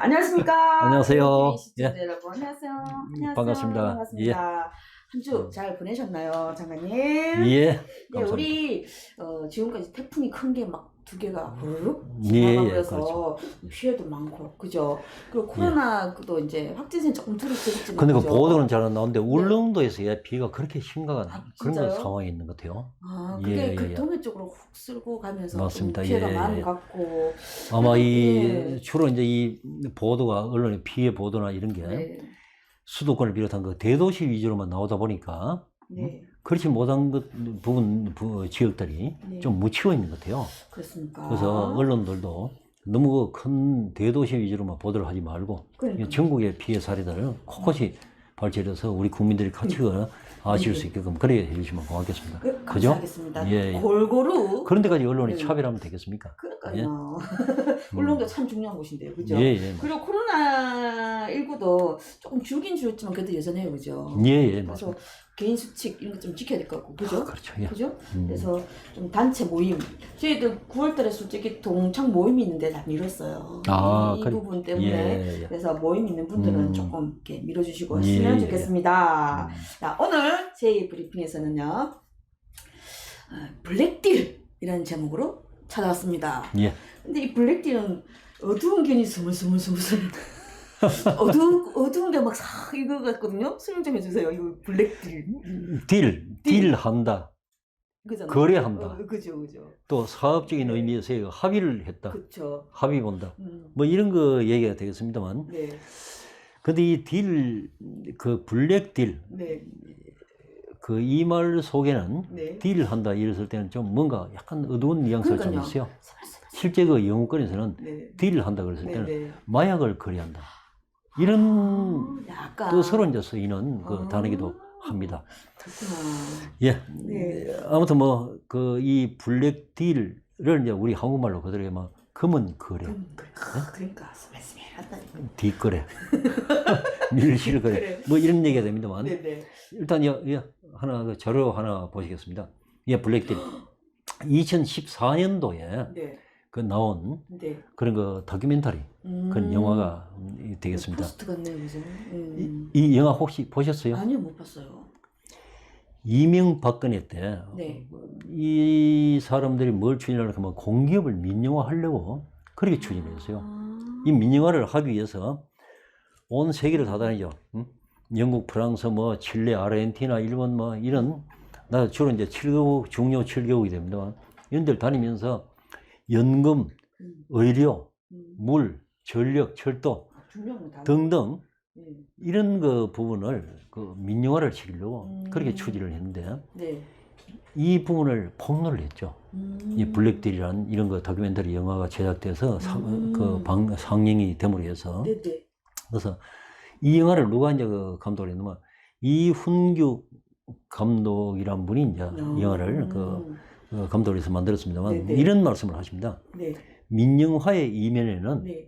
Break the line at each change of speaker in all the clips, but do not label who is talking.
안녕하십니까.
안녕하세요.
시청자 여러분. 안녕하세요. 안녕하세요.
반갑습니다.
반갑습니다. 한 주 잘 보내셨나요, 장관님?
예,
네,
감사합니다.
우리 지금까지 태풍이 큰 게 막 두 개가 후루룩
예,
지나가고
예,
그래서
그렇죠.
피해도 많고, 그죠? 그리고 코로나도 이제 확진세 조금 줄었지만,
근데 그
그죠?
보도는 잘 안 나오는데 울릉도에서 피해가 그렇게 심각한 그런
진짜요?
상황이 있는 것 같아요.
아, 그게
예, 예,
그
예.
동해 쪽으로 훅 쓸고 가면서 좀
맞습니다.
피해가
예,
많은
예.
것 같고.
아마
예.
주로 이제 이 보도가 언론의 피해 보도나 이런 게
네.
수도권을 비롯한 그 대도시 위주로만 나오다 보니까
네.
그렇지 못한 지역들이
네.
좀 묻히고 있는 것 같아요.
그렇습니까?
그래서 언론들도 너무 큰 대도시 위주로만 보도를 하지 말고
그러니까요.
전국의 피해 사례들을 곳곳이 발췌해서 우리 국민들이 같이 아실 수 있게끔 그렇게 해주시면 고맙겠습니다. 그죠?
감사하겠습니다.
예, 예.
골고루.
그런 데까지 언론이
네.
차별하면 되겠습니까?
그러니까요. 울릉도 참 중요한 곳인데요, 그죠?
예, 예.
그리고 코로나19도 조금 줄긴 줄었지만 그래도 여전해요, 그죠?
예, 예,
그래서
맞습니다.
개인 수칙 이런 거 좀 지켜야 될 것 같고, 그죠?
아, 그렇죠. 예.
그죠? 그래서 좀 단체 모임. 저희도 9월달에 솔직히 동창 모임이 있는데 다 미뤘어요.
아,
이
그래.
부분 때문에.
예, 예.
그래서 모임 있는 분들은 조금 이렇게 밀어주시고
예,
했으면
예.
좋겠습니다. 자, 오늘 제 브리핑에서는요, 블랙딜이라는 제목으로 찾아왔습니다.
예.
근데 이 블랙딜은 어두운 견이 스물스물스물 어두운 게 막 싹 익어갔거든요. 설명 좀 해주세요. 이거 블랙딜.
딜한다.
그잖아요.
거래한다.
그죠.
또 사업적인 의미에서 합의를 했다.
그쵸.
합의 본다. 뭐 이런 거 얘기가 되겠습니다만.
네.
근데 이 그 블랙 딜,
네.
그 이 말 속에는
네.
딜을 한다 이랬을 때는 좀 뭔가 약간 어두운 뉘앙스가 좀
그러니까요.
있어요. 실제 그 영어권에서는
네.
딜을 한다 그랬을
네.
때는
네.
마약을 거래한다. 이런
약간.
뜻으로 이제 쓰이는 그 단어기도 합니다.
그렇구나.
예.
네.
아무튼 뭐 그 이 블랙 딜을 이제 우리 한국말로 그대로 막 금은 거래,
그러니까 말씀이 하다니까.
뒷거래, 밀실 거래,
그래.
뭐 이런 얘기가 됩니다만.
네네.
일단 하나 그 자료 하나 보시겠습니다. 블랙딜 2014년도에
네.
그 나온
네.
그런 그 다큐멘터리 그런 영화가 되겠습니다.
포스트 같네요, 그죠?
이 영화 혹시 보셨어요?
아니요, 못 봤어요.
이명박근혜 때 이
네.
사람들이 뭘 추진하려고 하면 공기업을 민영화하려고 그렇게 추진했어요.
아.
이 민영화를 하기 위해서 온 세계를 다 다니죠. 응? 영국, 프랑스, 뭐 칠레, 아르헨티나, 일본 뭐 이런 나 주로 이제 7개국 중요 7개국이 됩니다. 이런 데를 다니면서 연금, 의료, 물, 전력, 철도 등등 이런 그 부분을 그 민영화를 시키려고 그렇게 추진을 했는데
네.
이 부분을 폭로를 했죠. 이 블랙딜이라는 이런 거 다큐멘터리 영화가 제작돼서 상영이 됨으로 해서.
네네.
그래서 이 영화를 누가 이제 그 감독을 했냐면 이훈규 감독이란 분이 이제 영화를 감독을 해서 만들었습니다만
네네.
이런 말씀을 하십니다.
네.
민영화의 이면에는
네.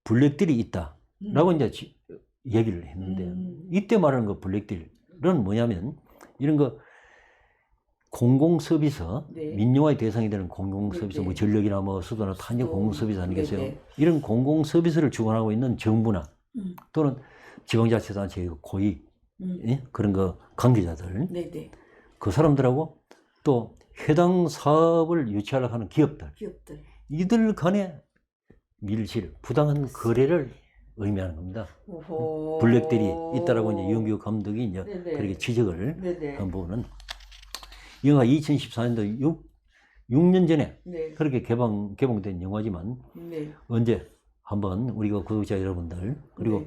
블랙딜이 있다라고 이제 얘기를 했는데 이때 말하는 그 블랙딜은 뭐냐면 이런 거 공공 서비스,
네.
민영화의 대상이 되는 공공 서비스,
네.
뭐 전력이나 뭐 수도나 탄력 공공 서비스 아니겠어요?
네.
이런 공공 서비스를 주관하고 있는 정부나 또는 지방자치단체 고위 예? 그런 거 관계자들,
네네.
그 사람들하고 또 해당 사업을 유치하려고 하는 기업들, 이들 간의 밀실, 부당한 거래를 의미하는 겁니다.
오호.
블랙딜이 있다라고 이제 이훈규 감독이 이제
네네.
그렇게 지적을
네네.
한 부분은 영화 2014년도 6년 전에
네.
그렇게 개봉된 영화지만
네.
언제 한번 우리가 구독자 여러분들 그리고
네.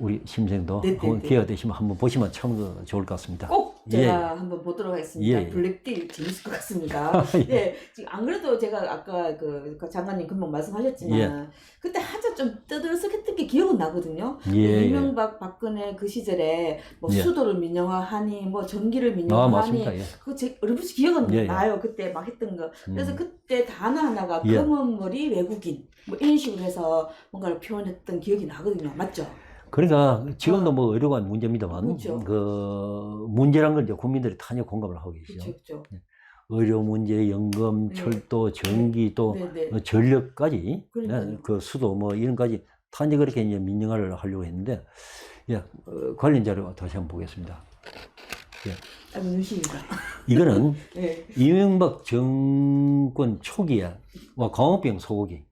우리 심생도
네네네.
한번 기회가 되시면 한번 보시면 참 좋을 것 같습니다.
꼭 제가 한번 보도록 하겠습니다.
예.
블랙딜 재밌을 것 같습니다. 네, 지금 안 그래도 제가 아까 그 장관님 금방 말씀하셨지만 그때 한참 좀 떠들썩했던 게 기억은 나거든요. 이명박 박근혜 그 시절에 뭐 수도를 민영화하니 뭐 전기를 민영화하니 그거 제 어렴풋이 기억은 나요. 그때 막 했던 거. 그래서 그때 단어 하나가 검은 머리 외국인 뭐 이런 식으로 해서 뭔가를 표현했던 기억이 나거든요. 맞죠?
그러니까 지금도 뭐 의료관 문제입니다만
그렇죠.
그 문제란 걸 이제 국민들이 단연 공감을 하고 계시죠.
그렇죠.
의료 문제, 연금, 철도, 전기 또 전력까지 그 수도 뭐 이런까지 다 이제 그렇게 이제 민영화를 하려고 했는데, 예, 관련 자료 다시 한번 보겠습니다. 예.
눈시입니다.
이거는
예.
이명박 정권 초기에 광우병 소고기.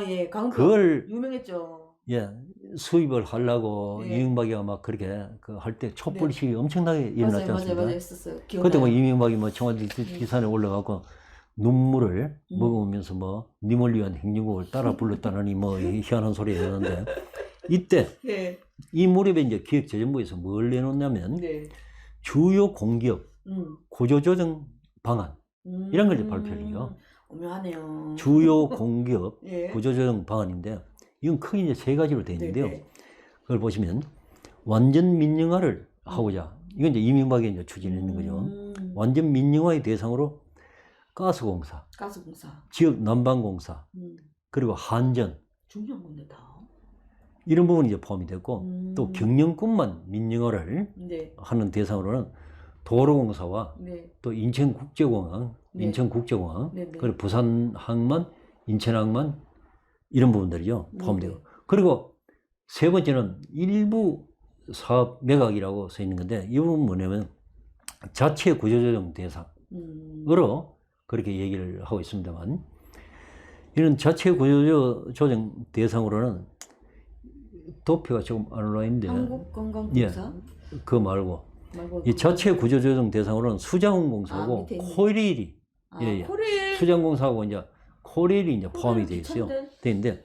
예, 광우병
그걸
유명했죠.
예, 수입을 하려고
예.
이명박이가 막 그렇게 그 할 때 촛불 시위 엄청나게 일어났지 않습니까?
맞아요, 했었어요.
그때 뭐 이명박이 뭐 청와대 기산에 올라가고 눈물을 먹으면서 뭐 님을 위한 행진곡을 따라 불렀다느니 뭐 희한한 소리 했는데 이때
네.
이 무렵에 이제 기획재정부에서 뭘 내놓냐면
네.
주요 공기업 구조조정 방안 이런 걸 이제 발표를 해요.
오묘하네요.
주요 공기업
예.
구조조정 방안인데 이건 크게 이제 세 가지로 되어 있는데요.
네.
그걸 보시면 완전 민영화를 하고자 이건 이제 이명박이 이제 추진했는 거죠. 완전 민영화의 대상으로 가스공사, 지역 난방공사, 그리고 한전
중요한 건데 다.
이런 부분이 이제 포함이 됐고 또 경영권만 민영화를
네.
하는 대상으로는 도로공사와
네.
또 인천국제공항,
네.
인천국제공항,
네, 네.
그리고 부산항만, 인천항만 이런 부분들이요 포함되고
네.
그리고 세 번째는 일부 사업 매각이라고 써 있는 건데 이 부분은 뭐냐면 자체 구조조정 대상으로 그렇게 얘기를 하고 있습니다만 이런 자체 구조조정 대상으로는 도표가 조금 안 올라 있는데
한국관광공사?
예, 그거 말고 이 자체 구조조정 대상으로는 수자원공사하고 코레일이 예,
코레일
수자원공사하고 이제 코레일이 이제 포함이 되어 있어요. 돼 있는데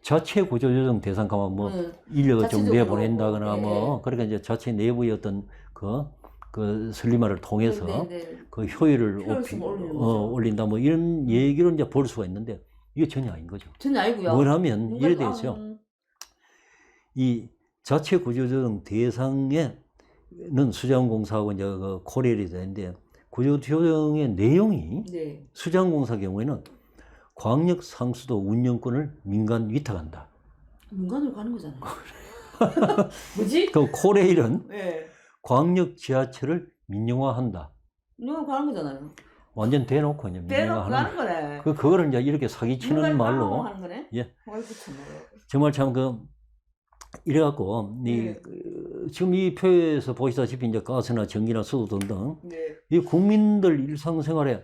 자체 구조조정 대상 가면 뭐 인력을 좀 내보낸다거나 뭐 그러니까 이제 자체 내부의 어떤 그 슬리마를 통해서 그 효율을 올린다 뭐 이런 얘기로 이제 볼 수가 있는데 이게 전혀 아닌 거죠.
전혀 아니고요.
뭘 하면 이래 되어 있어요. 이 자체 구조조정 대상에는 수자원공사하고 이제 그 코레일이 되는데 구조조정의 내용이 수자원공사 경우에는 광역 상수도 운영권을 민간 위탁한다.
민간으로 가는 거잖아요. 뭐지?
그 코레일은
네.
광역 지하철을 민영화한다.
민영화 가는 거잖아요.
완전 대놓고 이제 민영화하는
거네.
그거를 이제 이렇게 사기치는 말로
하는 거네?
예. 정말 참 이래갖고 지금 이 표에서 보시다시피 이제 가스나 전기나 수도 등등 이 국민들 일상생활에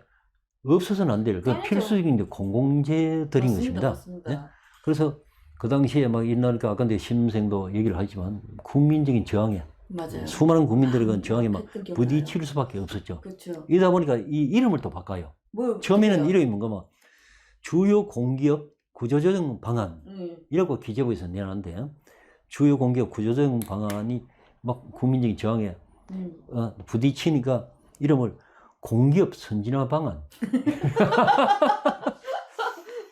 없어서는 안 될 그 필수적인 이제 공공재들인 것입니다.
맞습니다.
예? 그래서 그 당시에 막 옛날에 아까 내 심생도 얘기를 하지만 국민적인 저항에
맞아요.
수많은 국민들이 그 저항에 막 부딪힐 수밖에 없었죠.
그렇죠.
이러다 보니까 이 이름을 또 바꿔요. 처음에는 이름이 뭔가 막 주요 공기업 구조조정 방안 이라고 기재부에서 내놨는데 주요 공기업 구조조정 방안이 막 국민적인 저항에 부딪히니까 이름을 공기업 선진화 방안.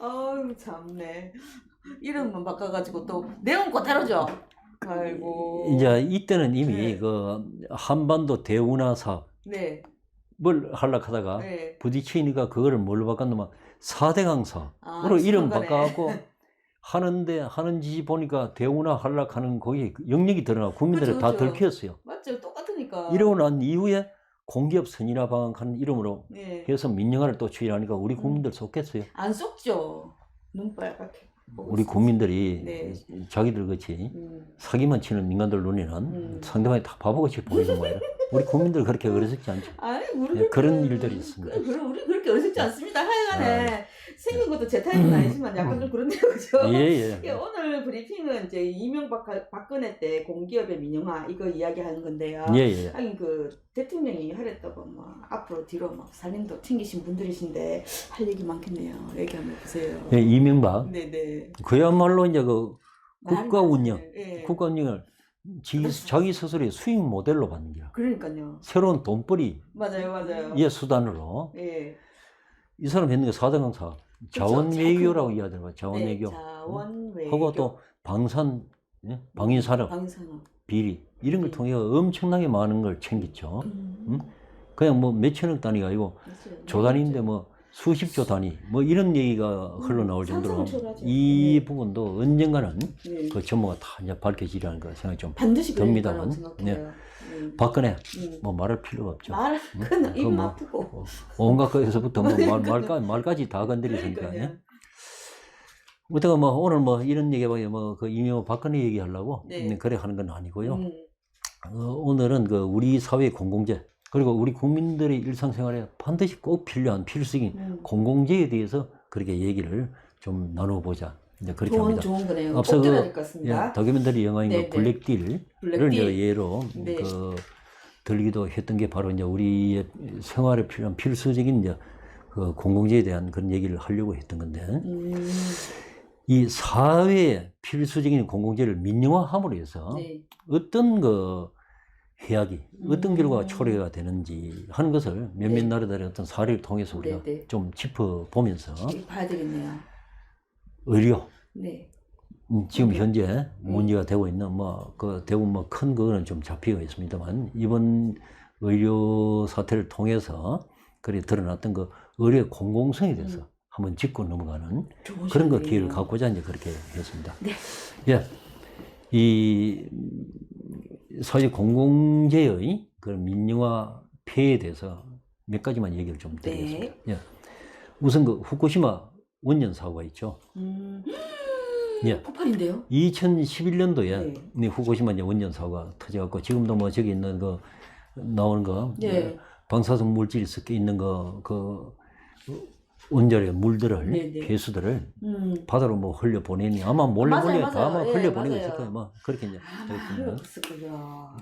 아유 참네. 이름만 바꿔가지고 또 내용 그대로죠. 아이고.
이제 이때는 이미 그 한반도 대운하 사업을 하려고 하다가 부딪히니까 그거를 뭘로 바꿨냐면 4대강 사업으로 이름 바꿔갖고 하는 짓이 보니까 대운하 하려고 하는 거기에 영역이 드러나고 국민들이 다 들켰어요.
맞죠. 똑같으니까.
이러고 난 이후에 공기업 선진화 방안 하는 이름으로 해서 민영화를 또 추진하니까 우리 국민들 속겠어요?
안 속죠. 눈 빨갛게.
우리 국민들이 자기들 같이 사기만 치는 민간들 눈에는 상대방이 다 바보같이 보이는 거예요. 우리 국민들 그렇게 어리석지 않죠. 그런 일들이 있습니다.
우리 그렇게 어리석지 않습니다. 하여간에 생긴 것도 제 타입은 아니지만 약간 좀 그런데요, 그죠? 오늘 브리핑은 이제 이명박 박근혜 때 공기업의 민영화 이거 이야기하는 건데요. 아니 그 대통령이 하랬다고 막 앞으로 뒤로 막 살림도 챙기신 분들이신데 할 얘기 많겠네요. 얘기 한번 해보세요.
이명박. 그야말로 이제 그 국가 운영을 자기 스스로의 수익 모델로 받는 거야.
그러니까요.
새로운 돈벌이
맞아요.
수단으로 이 사람 했는 게 4대강 사업. 자원 외교라고 이야기하더라고요. 자원 외교. 하고 또 방위 산업, 비리 이런 걸 통해 엄청나게 많은 걸 챙겼죠. 그냥 뭐 몇천억 단위가 아니고 조 단위인데 뭐 수십조 단위 뭐 이런 얘기가 흘러나올 정도로 이 부분도 언젠가는 그 전모가 다 이제 밝혀지리라는 거 생각이 좀 듭니다만. 박근혜 뭐 말할 필요가 없죠.
그건 입 아프고
온갖 것에서부터 뭐 말까지 다 건드리니까. 어떻게 뭐 오늘 뭐 이런 얘기하고 뭐그 이명박 박근혜 얘기하려고
네.
그래 하는 건 아니고요. 오늘은 그 우리 사회 공공재 그리고 우리 국민들의 일상생활에 반드시 꼭 필요한 필수적인 공공재에 대해서 그렇게 얘기를 좀 나눠보자. 이제 그렇게 합니다.
좋은 거네요.
앞서
꼭
그
들어야 될 것 같습니다.
예, 다큐멘터리 영화인
네,
그 블랙딜을 이제 예로
네.
그 들기도 했던 게 바로 이제 우리의 생활에 필요한 필수적인 이제 그 공공재에 대한 그런 얘기를 하려고 했던 건데 이 사회의 필수적인 공공재를 민영화함으로 해서
네.
어떤 그 해악이 어떤 결과가 초래가 되는지 하는 것을 몇몇
네.
나라들의 어떤 사례를 통해서 우리가
네.
좀 짚어보면서
봐야 되겠네요.
의료
네.
지금 현재 문제가 되고 있는 뭐 그 대부분 뭐 큰 거는 좀 잡히고 있습니다만 이번 의료 사태를 통해서 그래 드러났던 그 의료의 공공성에 대해서 한번 짚고 넘어가는 그런 거 기회를 갖고자 이제 그렇게 했습니다.
네.
예, 이 사회 공공재의 그 민영화 폐해에 대해서 몇 가지만 얘기를 좀 드리겠습니다. 예, 우선 그 후쿠시마 원전 사고가 있죠. 예.
폭발인데요?
2011년도에 후쿠시마 이제 원전 사고가 터져갖고 지금도 뭐 저기 있는 거 나오는 거 방사성 물질이 섞여 있는 거 그 원자의 물들을 폐수들을 바다로 뭐 흘려 보내니 아마 몰래 다 아마 흘려 보내고 있을 거예요. 뭐 그렇게 이제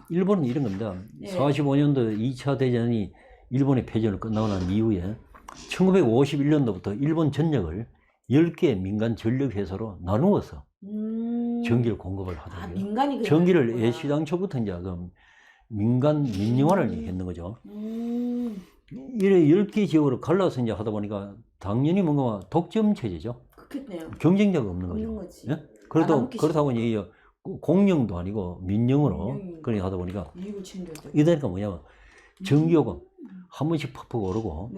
일본은 이런 겁니다. 45년도 2차 대전이 일본의 패전을 끝나고 난 이후에 1951년도부터 일본 전역을 10개 민간 전력회사로 나누어서 전기를 공급을 하더라고요. 전기를 시장초부터 이제 그 민간 민영화를 했는 거죠. 이래 10개 지역으로 갈라서 이제 하다 보니까 당연히 뭔가 독점 체제죠.
그렇겠네요.
경쟁자가 없는 거죠. 예? 그렇다고 이제 공영도 아니고 민영으로 그렇게 하다 보니까 이러니까 뭐냐면 전기요금 한 번씩 퍽퍽 오르고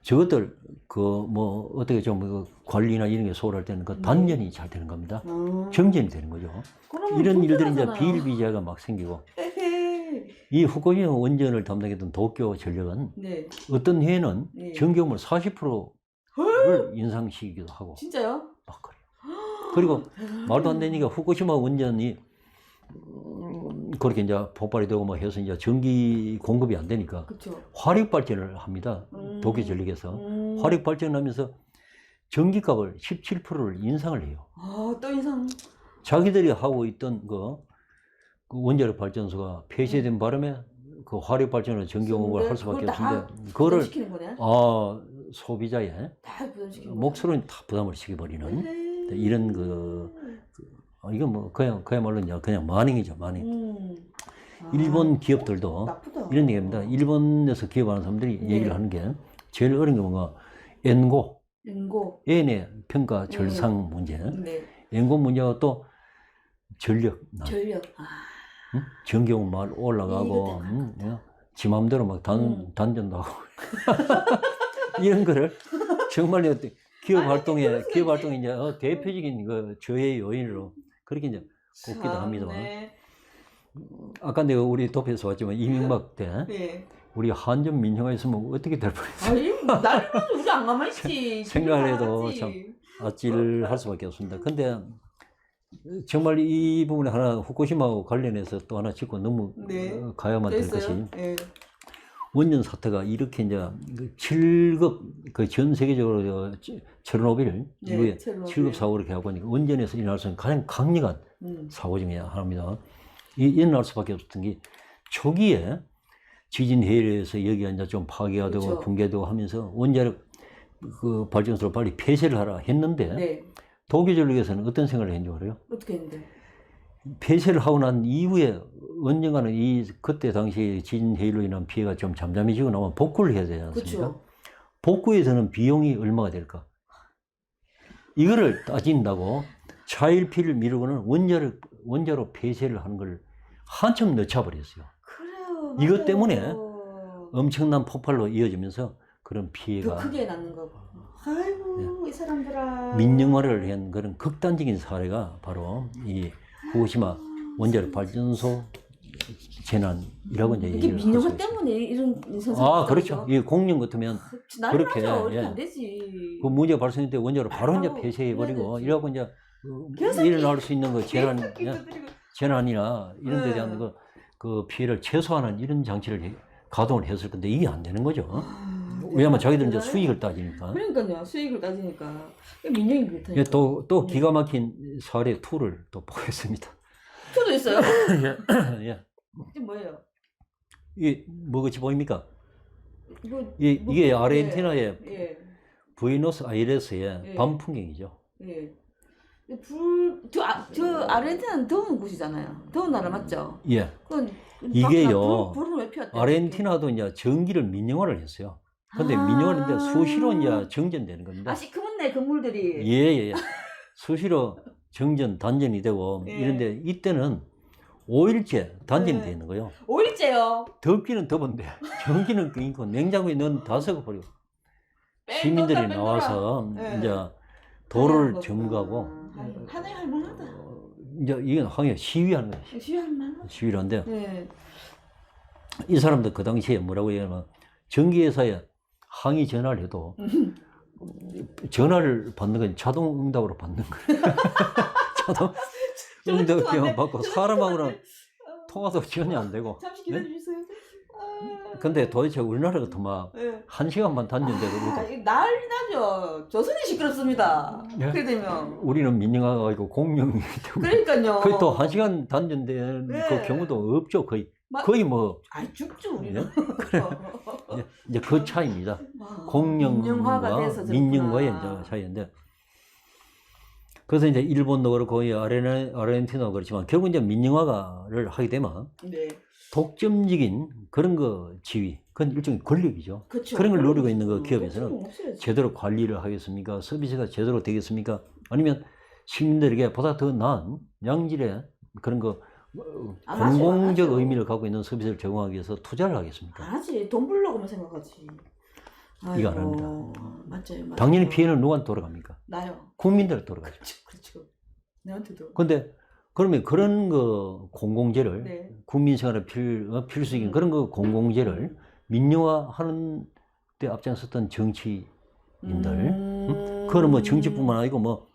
저것들 그 뭐 어떻게 좀 관리나 이런 게 소홀할 때는 그 단전이 잘 되는 겁니다. 정전이 되는 거죠. 이런 일들이 이제 비일비재가 막 생기고 이 후쿠시마 원전을 담당했던 도쿄 전력은 어떤 해에는 전기요금을 40%를 인상시키기도 하고.
진짜요?
막 그래요. 그리고 말도 안 되니까 후쿠시마 원전이 그렇게 이제 폭발이 되고 뭐 해서 이제 전기 공급이 안 되니까 화력 발전을 합니다. 도쿄 전력에서 화력 발전을 하면서 전기값을 17%를 인상을 해요.
아, 또 인상.
자기들이 하고 있던 그 원자력 발전소가 폐쇄된 바람에 그 화력 발전으로 전기 공급을 할 수밖에 없는데 그거를 소비자의 몫으로 다 부담을 시켜버리는 이런 이건 뭐 그야말로 이제 그냥 마닝이죠, 마닝. 일본 기업들도
나쁘다.
이런 얘기입니다. 일본에서 기업하는 사람들이 얘기를 하는 게 제일 어려운 게 뭔가 N의 평가 절상 문제. N고 문제가 또 전력. 전기요금 막 올라가고 지 맘대로 막 단전도 하고 이런 거를 정말 기업 활동에 이제 대표적인 그 저해 요인으로 그렇게 이제 꼽기도 합니다만. 아까 내가 우리 도표에서 왔지만 이명박 때 우리 한전 민영화했으면 어떻게 될 뻔했어요.
아니, 나는 우리 안 가만히 있지.
생각을 해도 참 아찔할 수밖에 없습니다. 근데 정말 이 부분에 하나 후쿠시마하고 관련해서 또 하나 짚고 너무 가야만 될 것이 원전 사태가 이렇게 이제 7급 그 전 세계적으로 체르노빌 이후에 7급 사고를 이렇게 하고 보니까 원전에서 일어날 수 있는 가장 강력한 사고 중에 하나입니다. 일어날 수밖에 없었던 게 초기에 지진 해일에서 여기가 이제 좀 파괴가 되고 붕괴되고 하면서 원자력 그 발전소를 빨리 폐쇄를 하라 했는데 도쿄 전력에서는 어떤 생각을 했는지 알아요?
어떻게 했는데?
폐쇄를 하고 난 이후에 언젠가는 그때 당시 지진 해일로 인한 피해가 좀 잠잠해지고 나면 복구를 해야 되지 않습니까? 복구에서는 비용이 얼마가 될까? 이거를 따진다고 차일피를 미루고는 원자로 폐쇄를 하는 걸 한참 늦춰버렸어요.
그래요.
이것 때문에 엄청난 폭발로 이어지면서 그런 피해가
더 크게 낳는 거고. 아이고 이 사람들아.
민영화를 한 그런 극단적인 사례가 바로 이 후쿠시마 원자력 발전소 재난이라고 이제
이게
얘기를 할
민영화
수 있습니다.
때문에 이런 선생.
아, 그렇죠. 이 공룡 같으면 그렇게,
이렇게
예.
안 되지.
그 문제 발생할 때 원자로 바로 이제
바로
폐쇄해버리고
해야 되지.
이러고 이제
계속
일어날 수 있는 그
계속
재난이나 이런 데
네.
대한 그 피해를 최소화하는 이런 장치를 가동을 했을 건데 이게 안 되는 거죠. 왜냐면 자기들은 이제 수익을 따지니까.
그러니까요. 수익을 따지니까. 민영이 그렇다니까.
예, 또 기가 막힌 사례 2를 또 보겠습니다.
표도 있어요?
예.
이게 뭐예요?
이게 뭐같이 보입니까?
이거
이게 아르헨티나의
예.
부에노스아이레스의
예.
밤 풍경이죠.
예. 저 아르헨티나는 더운 곳이잖아요. 더운 나라 맞죠?
예.
그건
이게요.
불을 왜 피웠대?
아르헨티나도 이제 전기를 민영화를 했어요. 근데 민영화는 이제 수시로 이제 정전되는 겁니다.
시커먼네 건물들이.
예. 수시로 정전, 단전이 되고
예.
이런데 이때는 5일째 단전이
예.
되는 거예요.
5일째요.
덥기는 더운데 전기는 끊고 냉장고에 넣은 다 썩어버리고 시민들이
뺀돈다.
나와서
예.
이제 도로를 점거하고
하나에 할만하다.
이제 이건 항해 시위하는 거예요.
시위할 만하다.
시위를 하는데
예.
이 사람들 그 당시에 뭐라고 얘기하면 전기회사에 항의 전화를 해도 전화를 받는 건 자동 응답으로 받는 거예요. 자동 응답 받고 사람하고는 통화도 전혀 안 되고.
잠시 기다려주세요.
근데 도대체 우리나라 같은 막
예.
1시간만 단전돼도
이거 난리 나죠. 조선이 시끄럽습니다.
예?
그래 되면.
우리는 민영화가 아니고 공룡이기 때문에
그러니까요.
거의 또 1시간 단전된
네.
그 경우도 없죠. 거의 뭐
아이 죽죠 우리는.
이제 그 차이입니다.
민영화가
공룡과
돼서
민영과의
그렇구나.
이제 차이인데 그래서 이제 일본도 그렇고 아르헨티나도 그렇지만 결국 이제 민영화를 하게 되면
네.
독점적인 그런 거 지위, 그건 일종의 권력이죠.
그쵸.
그런 걸 노리고 있는 그 기업에서는
독점은 없어야지.
제대로 관리를 하겠습니까? 서비스가 제대로 되겠습니까? 아니면 시민들에게 보다 더 나은 양질의 그런 거
안 하죠,
공공적
안 하죠.
의미를 갖고 있는 서비스를 제공하기 위해서 투자를 하겠습니까?
안 하지. 돈 벌려고만 생각하지.
이거 안
아이고,
합니다.
맞아요.
당연히 피해는 누구한테 돌아갑니까?
나요.
국민들한테 돌아가죠.
그렇죠. 내한테도.
근데 그러면 그런 거 공공재를
네.
국민 생활에 필수적인 그런 거 공공재를 민영화하는 데 앞장섰던 정치인들, 그거는 뭐 정치뿐만 아니고 뭐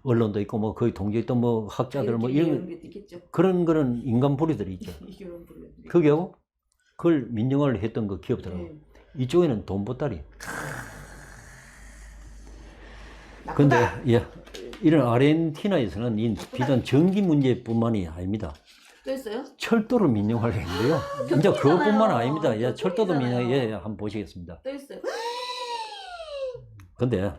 언론도 있고 뭐 거의 동조 있던 뭐 학자들 뭐 이런
것도 있겠죠.
그런 인간 부리들이 있죠.
이런 분들이.
그게하고 그걸 민영화를 했던 그 기업들하고
네.
이쪽에는 돈 보따리.
나쁘다.
근데 예, 이런 아르헨티나에서는 이 비단 전기 문제뿐만이 아닙니다.
또 있어요?
철도를 민영화를 했는데요. 이제
교통이잖아요.
그것뿐만 아닙니다. 예, 철도도
교통이잖아요.
민영, 예, 한번 보시겠습니다.
또 있어요.
근데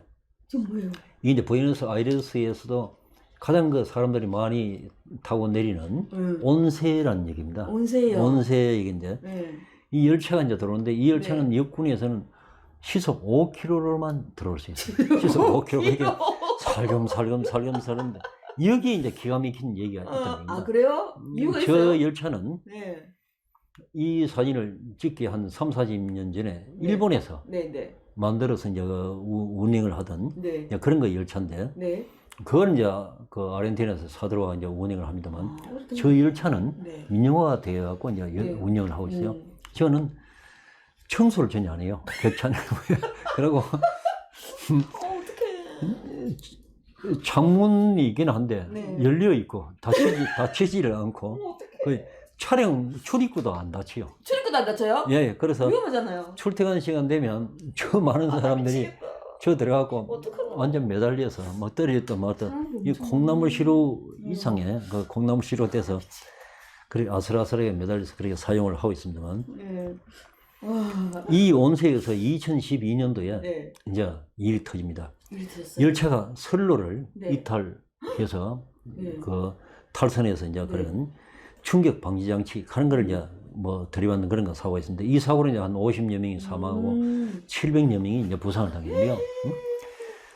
지금 뭐예요?
이게 이제 부에노스아이레스에서도 가장 그 사람들이 많이 타고 내리는 온세라는 얘기입니다.
온세요.
온세 얘기인데
네.
이 열차가 이제 들어오는데 이 열차는 역군에서는 시속 5km로만 들어올 수 있어요. 시속 5km. 이렇게 살금살금. 여기에 이제 기가 막힌 얘기가 있단 말입니다.
아 그래요? 이유가
저
있어요?
열차는
네.
이 사진을 찍기 한 3, 40년 전에
네.
일본에서
네.
만들어서 이제 운행을 하던
네.
이제 그런 거 열차인데
네.
그걸 이제 그 아르헨티나에서 사들어와 이제 운행을 합니다만
어떻게
저 열차는
네.
민영화가 되어 갖고 이제
네.
운영을 하고 있어요. 저는 청소를 전혀 안 해요. 객차는. 그리고
어떡해.
창문이긴 한데
네.
열려 있고 닫히지를 않고
어떡해.
그 차량 출입구도 안 닫혀요.
출입구도 안 닫혀요?
예, 그래서
위험하잖아요.
출퇴근 시간 되면 저 많은 사람들이
미치겠다.
저 들어가고
어떡하나.
완전 매달려서 막 떨어졌다 말았다. 이
엄청
콩나물 시루 이상의 그 콩나물 시루 돼서 그렇게 아슬아슬하게 매달려서 그렇게 사용을 하고 있습니다만
네. 와.
이 온세에서 2012년도에
네.
이제 일이 터집니다.
일이 들었어요.
열차가 선로를
네.
이탈해서
네.
그 탈선해서 이제
네.
그런 충격 방지 장치 하는 거를 이제 뭐 들이받는 그런 거 사고가 있었는데 이 사고로 이제 한 50여 명이 사망하고 700여 명이 이제 부상을 당했는데요.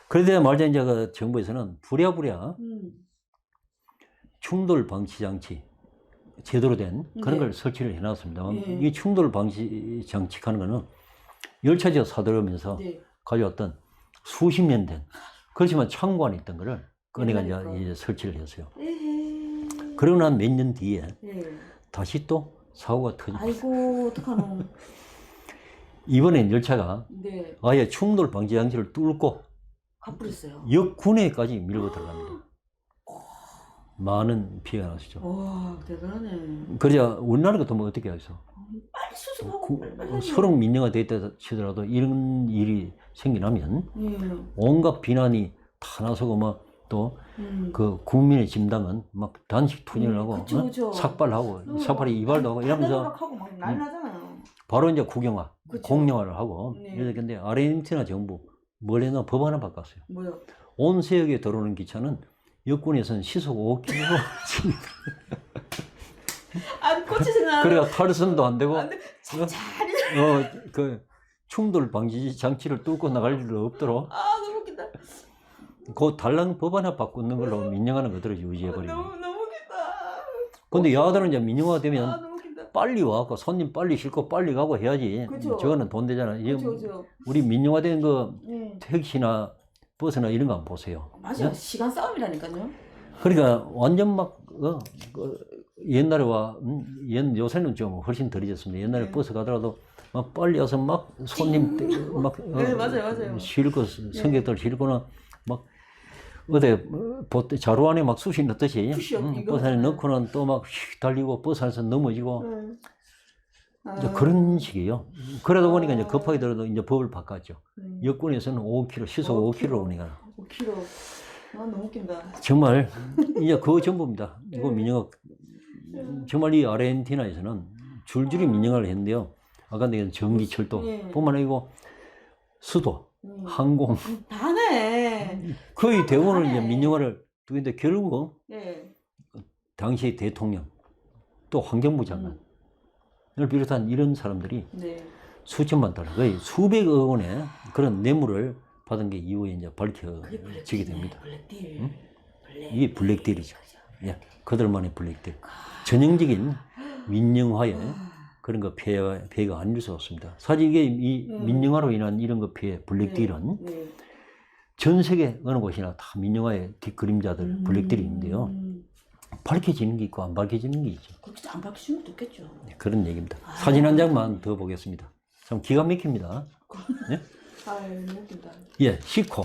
그러다 말자 이제 그 정부에서는 부랴부랴 충돌 방지 장치 제대로 된 그런
네.
걸 설치를 해놨습니다.
네.
이 충돌 방지 장치 하는 거는 열차에서 사들어오면서
네.
가져왔던 수십 년 된 그렇지만 창고 안에 있던 거를 꺼내가
그러니까.
이제 설치를 했어요.
에헤이.
그러고 난 몇 년 뒤에
네.
다시 또 사고가 터집니다.
아이고 어떡하노.
이번엔 열차가
네.
아예 충돌 방지 장치를 뚫고
가버렸어요.
역군에까지 밀고 들어갑니다. 많은 피해가 났었죠.
와 대단하네.
그러자 우리나라 같으면 뭐 어떻게 하겠어?
빨리 수습하고 빨리.
서로 민영화 됐다 치더라도 이런 일이 생기나면
예.
온갖 비난이 다 나서고 막 또 그 국민의 진담은 막 단식 투쟁을 하고
그쵸, 그쵸.
삭발하고 삭발이 이발도 하고 이러면서
하고 막 난리 나잖아요.
바로 이제 국영화,
그쵸.
공영화를 하고
네.
이랬는데 아르헨티나 정부 뭘 했나 법안을 바꿨어요.
뭐요?
온 세역에 들어오는 기차는 여권에서는 시속 5km
아니 꽃이 생각.
그래야 탈선도 안 되고
차리.
그 충돌 방지 장치를 뚫고 나갈 일도 없도록
아 너무 웃긴다.
그 달랑 법안을 바꾸는 걸로 민영화는 그대로 유지해버리고.
너무 웃긴다.
근데 야들은 이제 민영화 되면
아 너무 웃긴다.
빨리 와갖고 손님 빨리 싣고 빨리 가고 해야지.
그쵸.
저거는 돈 되잖아. 이제
그죠.
우리 민영화된 그
네.
택시나 버스나 이런 거 안 보세요.
맞아요.
네?
시간 싸움이라니까요.
그러니까 완전 막 옛날에와 요새는 좀 훨씬 덜 잊었습니다. 옛날에
네.
버스 가더라도 막 빨리 와서 막 손님 막
네, 맞아요.
싣고 승객들 싣고는 막 어디 자루 안에 막 쑤시 넣듯이 버스 안에 넣고는 또 막 달리고 버스 안에서 넘어지고 이제 그런 식이에요. 그러다 보니까 이제 급하게 들어도 이제 법을 바꿨죠. 여권에서는 5km, 시속 5km로 오니까.
5km. 아 너무 웃긴다.
정말 이제 그거 전부입니다. 이거 민영화 정말 이 아르헨티나에서는 줄줄이 민영화를 했는데요. 아까 내가 전기, 철도 뿐만 아니고 수도, 항공
다네.
거의 대부분을 이제 민영화를 두는데 결국
네.
당시 대통령 또 환경부 장관을 비롯한 이런 사람들이
네.
수천만 달러, 거의 수백억 원의 그런 뇌물을 받은 게 이후에 이제 밝혀지게 됩니다.
블랙딜.
이게 블랙딜이죠. 예, 그들만의 블랙딜. 전형적인 민영화의 그런 거 피해가 아닐 수 없습니다. 사실 이게 이 민영화로 인한 이런 거 피해, 블랙딜은 전 세계 어느 곳이나 다 민영화의 뒷그림자들, 블랙딜이 있는데요. 밝혀지는 게 있고 안 밝혀지는 게 있죠.
그렇게 안 밝혀지는 것도 있겠죠.
네, 그런 얘기입니다. 사진 한 장만 더 보겠습니다. 참 기가 막힙니다. 네?
너무 웃긴다.
예, 시코.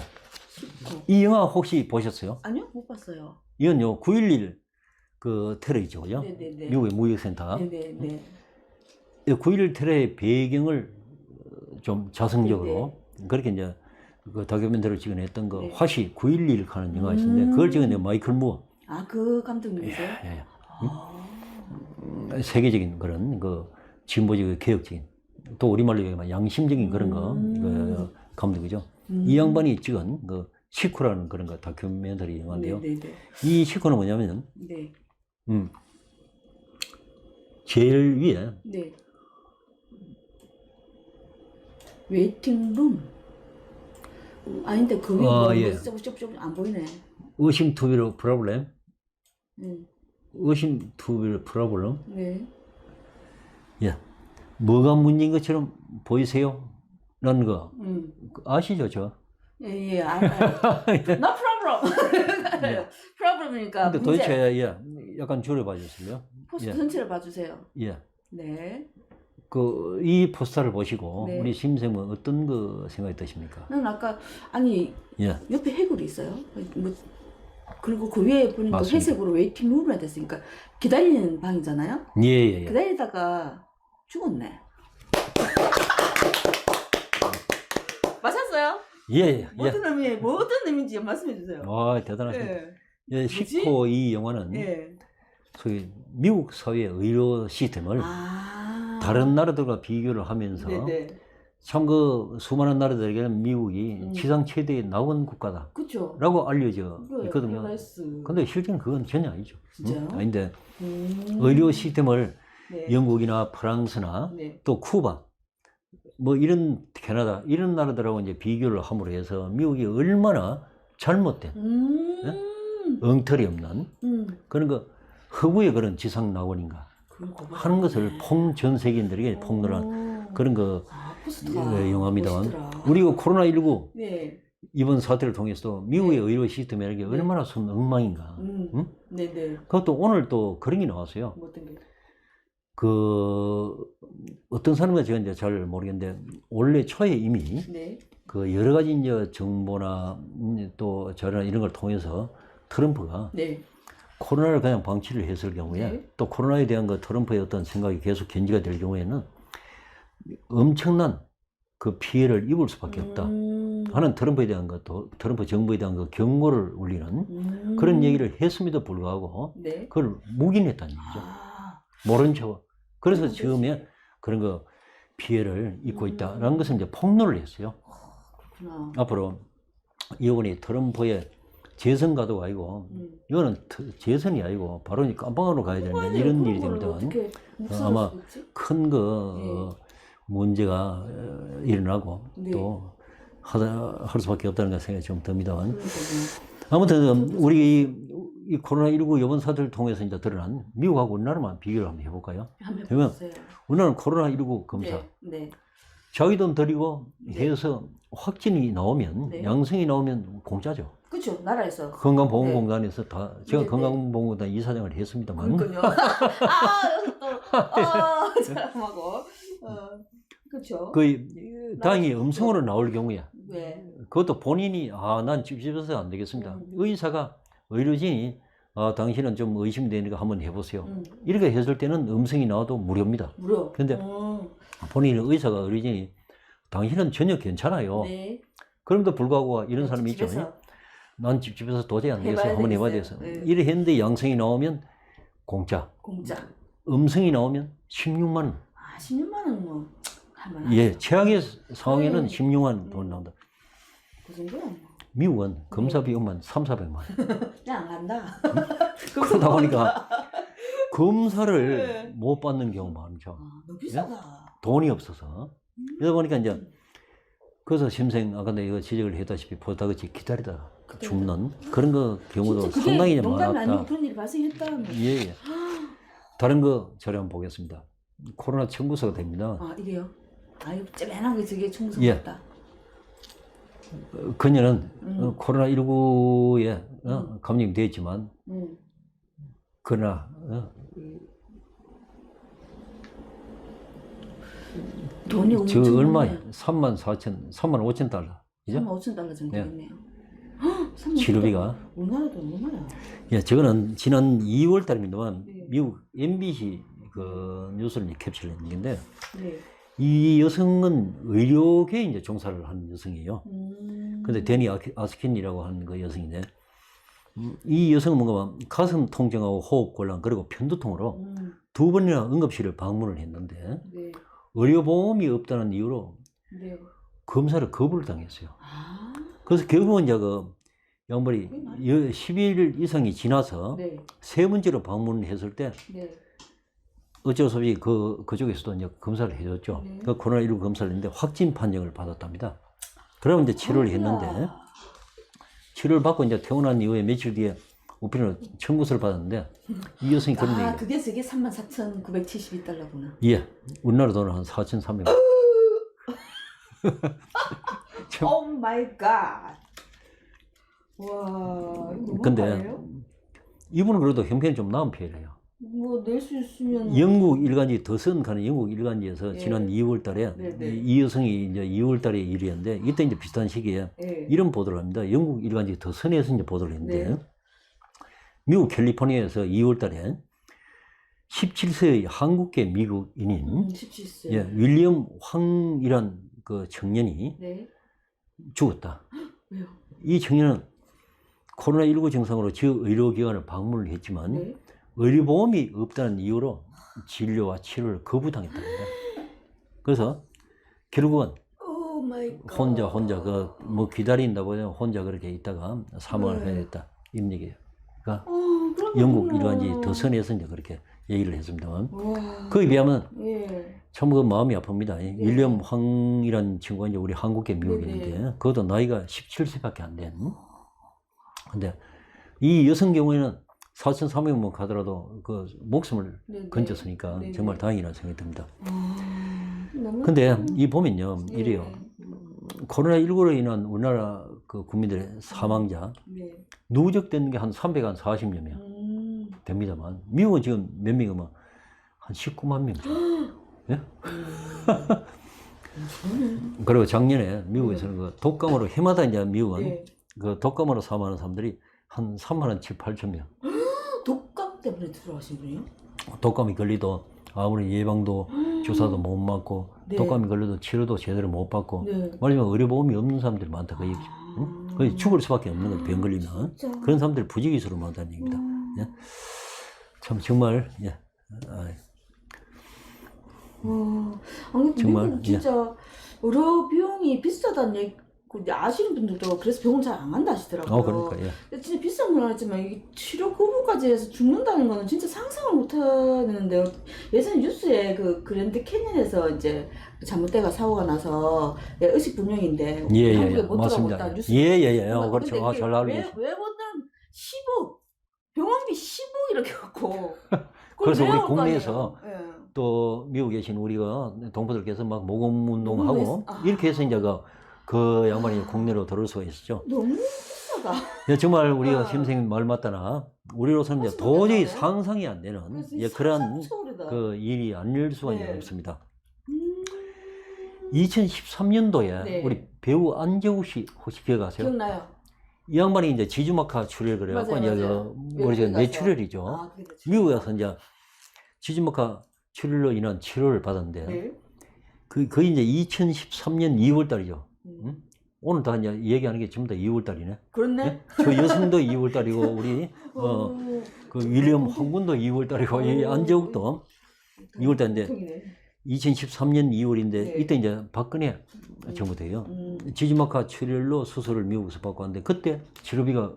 이 영화 혹시 보셨어요?
아니요, 못 봤어요.
이건 요 9.11 그 테러이죠, 그죠?
네네네.
미국의 무역센터.
네네네.
9.11 테러의 배경을 좀 자성적으로 그렇게 이제 그 다큐멘터리를 찍어냈던 그 화시 9.11 하는 영화가 있었는데 그걸 찍어낸 마이클 무어.
아, 그 감독님이세요?
예. 세계적인 그런 그 진보적 개혁적인 또 우리말로 얘기하면 양심적인 그런 거 그 감독이죠. 이 양반이 찍은 그 시코라는 그런 거 다큐멘터리 영화인데요.
네네네.
이 시코는 뭐냐면
네.
제일 위에
네. 웨이팅룸. 아닌데 그 위에
예.
조금 안 보이네.
의심 투비로 프로블렘.
네.
의심 투비로 프로블렘.
네.
예. 뭐가 문제인 것처럼 보이세요? 라는 거 아시죠, 저?
예, 알아요. No problem. 알아요. problem이니까
근데
문제.
도대체 약간 줄여봐 주실래요?
포스터 전체를 봐주세요.
예.
네.
이 포스터를 보시고
네.
우리 심생은 어떤 거 생각이 드십니까?
난 아까 아니
예.
옆에 해골이 있어요. 뭐 그리고 그 위에 보니까
맞습니다.
회색으로 웨이팅 룸이라 됐으니까 기다리는 방이잖아요.
예.
기다리다가 죽었네. 맞았어요?
예.
모든 의미인지 말씀해 주세요.
와, 대단하십니다.
예.
예, 시코 이 영화는
예.
소위 미국 사회의 의료 시스템을 다른 나라들과 비교를 하면서
네네.
참 그 수많은 나라들에게는 미국이 지상 최대의 나원 국가다.
그쵸.
라고 알려져 있거든요.
플라이스.
근데 실제는 그건 전혀 아니죠.
진짜요?
아닌데 의료 시스템을
네.
영국이나 프랑스나
네.
또 쿠바 뭐 이런 캐나다 이런 나라들하고 이제 비교를 함으로 해서 미국이 얼마나 잘못된 엉터리 없는 그런 거 허구의 그런 지상 낙원인가 하는 것을 전 세계인들에게 폭로한 그런 거 영화입니다만 우리가 코로나19
네.
이번 사태를 통해서도 미국의 의료 시스템이라는 게 얼마나 엉망인가.
네네.
그것도 오늘 또 그런 게 나왔어요.
뭐 어떤 게?
그 어떤 사람과 제가 이제 잘 모르겠는데 올해 초에 이미
네.
그 여러 가지 이제 정보나 또 저런 이런 걸 통해서 트럼프가
네.
코로나를 그냥 방치를 했을 경우에
네.
또 코로나에 대한 그 트럼프의 어떤 생각이 계속 견지가 될 경우에는 엄청난 그 피해를 입을 수밖에 없다 하는 트럼프에 대한 것도 트럼프 정부에 대한 그 경고를 울리는 그런 얘기를 했음에도 불구하고
네.
그걸 묵인했다는 얘기죠.
아,
모른 척. 그래서
그런
처음에
거지.
그런 거 피해를 입고 있다라는 것을 이제 폭로를 했어요.
그렇구나.
앞으로 이번에 트럼프의 재선 가도가 아니고 이거는 재선이 아니고 바로 깜빵으로 가야 되는 게 이런 일이 됩니다.
어떻게
아마
묵살할
큰 그
네.
문제가 일어나고
네.
또 할 수밖에 없다는 걸 생각이 좀 듭니다만
그러니까요.
아무튼 우리 이 코로나19 이번 사태를 통해서 이제 드러난 미국하고 우리나라만 비교를 한번 해볼까요?
한번
그러면
해보세요.
우리나라는 코로나19 검사
네. 네.
자기 돈 들이고
네.
해서 확진이 나오면
네.
양성이 나오면 공짜죠.
그렇죠. 나라에서.
건강보험공단에서 다 제가
네,
건강보험공단 이사장을 했습니다만
그러니까요. 아, 여기서 또, 사람하고. 그렇죠.
그 다행히 음성으로 나올 경우에
네.
그것도 본인이 난 찝찝해서 안 되겠습니다. 의사가 의료진이 당신은 좀 의심되니까 한번 해보세요. 이렇게 했을 때는 음성이 나와도 무료입니다.
무료.
근데 본인 의사가 의료진이 당신은 전혀 괜찮아요.
네.
그럼에도 불구하고 이런 사람이 있죠.
집에서.
난 집에서 도저히 안 되겠어요.
해봐야
한번 해봐야
되겠어요.
되겠어요.
네.
이래 했는데 양성이 나오면 공짜.
공짜.
음성이 나오면 16만 원.
16만 원 뭐. 할만하죠.
예, 최악의 상황에는 16만 원 돈 나온다.
그 정도는.
미국은 검사 비용만 3,400만 원.
그냥 안 간다.
그러다 보니까 검사를
네.
못 받는 경우가 많죠.
너무 비싸다.
돈이 없어서. 그러다 보니까 이제 그래서 심생 아까 내가 이거 지적을 했다시피 보다같이 기다리다가 죽는 그런 거 경우도
진짜 그게
상당히
농담이 아니고
많았다.
그런 일이 발생했다.
예, 예. 다른 거 자료 한번 보겠습니다. 코로나 청구서가 됩니다.
아, 이게요? 이거 쩌맨한 게 저게 청소
예.
같다.
그녀는 코로나19에 감염이 되었지만 그러나
돈이
저
엄청
얼마에 3만 5천 달러. 그죠?
35,000달러 정도
예.
됐네요.
치료비가.
우리나라도 얼마나?
예, 저거는 지난 2월 달입니다만
네.
미국 MBC 그 뉴스를 이제 캡처를 했는 건데
네.
이 여성은 의료계에 이제 종사를 하는 여성이에요. 근데 데니 아스킨이라고 하는 그 여성인데 이 여성은 뭔가 가슴 통증하고 호흡 곤란 그리고 편두통으로 2번이나 응급실을 방문을 했는데
네.
의료보험이 없다는 이유로
네.
검사를 거부를 당했어요.
아.
그래서 결국은 이제 그 양반이 10일 이상이 지나서
네.
세 번째로 방문을 했을 때
네.
어쩔 수 없이 그쪽에서도 이제 검사를 해줬죠.
네.
그 코로나19 검사를 했는데 확진 판정을 받았답니다. 그러면 이제 치료를 했는데 치료를 받고 이제 퇴원한 이후에 며칠 뒤에 우편으로 청구서를 받았는데 이 여성이 그런 얘기를
그게 저게 34,972달러구나.
예, 우리나라 돈으로 한 4,300만 원.
오 마이 갓. 와, 이거 너무
근데
많아요?
이분은 그래도 형편이 좀 나은 편이에요.
뭐 낼 수 있으면
영국 일간지 더선 가는 영국 일간지에서
예.
지난 2월 달에
네.
이 여성이 이제 2월 달에 일이었는데 이때 이제 비슷한 시기에
예.
이런 보도를 합니다. 영국 일간지 더선에서 이제 보도를 했는데
네.
미국 캘리포니아에서 2월 달에 17세의 한국계 미국인인
17세.
예, 윌리엄 황이란 그 청년이
네.
죽었다.
왜요?
이 청년은 코로나19 증상으로 저 의료기관을 방문을 했지만
네.
의료보험이 없다는 이유로 진료와 치료를 거부당했답니다. 그래서 결국은
오 마이 갓.
혼자 그 뭐 기다린다고 해서 혼자 그렇게 있다가 사망을 해야 됐다. 이런 얘기예요. 그러니까 영국 일간지 더선에서 이제 그렇게 얘기를 했습니다만
와.
거기에 비하면
예.
참 그 마음이 아픕니다. 윌리엄 황이라는 친구가 이제 우리 한국계 미국인인데
네네.
그것도 나이가 17세밖에 안 된. 근데 이 여성 경우에는 4,300원 가더라도 그 목숨을
네네.
건졌으니까
네네.
정말 다행이라는 생각이 듭니다.
너무
근데 이 보면요,
네.
이래요. 코로나19로 인한 우리나라 그 국민들의 사망자
네.
누적된 게 한 340여 명 됩니다만 미국은 지금 몇 명이면 한 19만 명 정도. 예? 그리고 작년에 미국에서는 그 독감으로 해마다 이제 미국은
네.
그 독감으로 사망하는 사람들이 한 3만 원, 7, 8천 명.
독감 때문에 들어가신 분이요?
독감이 걸리도 아무리 예방도 주사도 못 맞고
네.
독감이 걸려도 치료도 제대로 못 받고
네.
말하자면 의료보험이 없는 사람들이 많다 그 얘기죠. 응? 거의 죽을 수밖에 없는 거죠. 병 걸리면.
진짜.
그런 사람들이 부지기수로 많다는 얘기입니다. 예? 참 정말 예.
아니,
정말,
미국은 진짜 의료 비용이 비싸다는 얘기 아시는 분들도 그래서 병원 잘 안 간다 하시더라고요.
그러니까 예.
근데 진짜 비싼 건 알지만 이게 치료 거부까지 해서 죽는다는 거는 진짜 상상을 못 하는데요. 예전에 뉴스에 그 그랜드 캐니언에서 이제 잘못돼가 사고가 나서 의식 불명인데
예,
한국에
예,
못
맞습니다.
들어갔다 뉴스.
예예예.
근데
그렇죠.
이게
잘 알고 계시죠.
왜 못하면 10억 병원비 10억 이렇게 갖고
그래서 우리 국내에서 또 미국에 계신 우리가 동포들께서 막 모금운동하고 이렇게 해서 이제 그 양반이 국내로 들어올 수가 있었죠.
너무 비싸다.
예, 정말 우리가 선생님 말 맞다나 우리로서는 이제 도저히 상상이 안 되는 예, 그런 그 일이 아닐 수가 없습니다. 2013년도에
네.
우리 배우 안재욱 씨 혹시 기억하세요?
기억나요?
이 양반이 이제 지주마카 출연을 해갖고 이제 우리 뇌출혈이죠. 미국에 가서 이제 지주마카 출혈로 인한 치료를 받았는데
네.
거의 이제 2013년 2월 달이죠. 응? 오늘 다 이제 얘기하는 게 전부 다 2월 달이네.
그렇네.
네? 저 여성도 2월 달이고 우리 그 윌리엄 황군도 2월 달이고 이 안재욱도 2월 달인데 2013년 2월인데
네.
이때 이제 박근혜 정부대요. 지주마카 출혈로 수술을 미국에서 받고 왔는데 그때 치료비가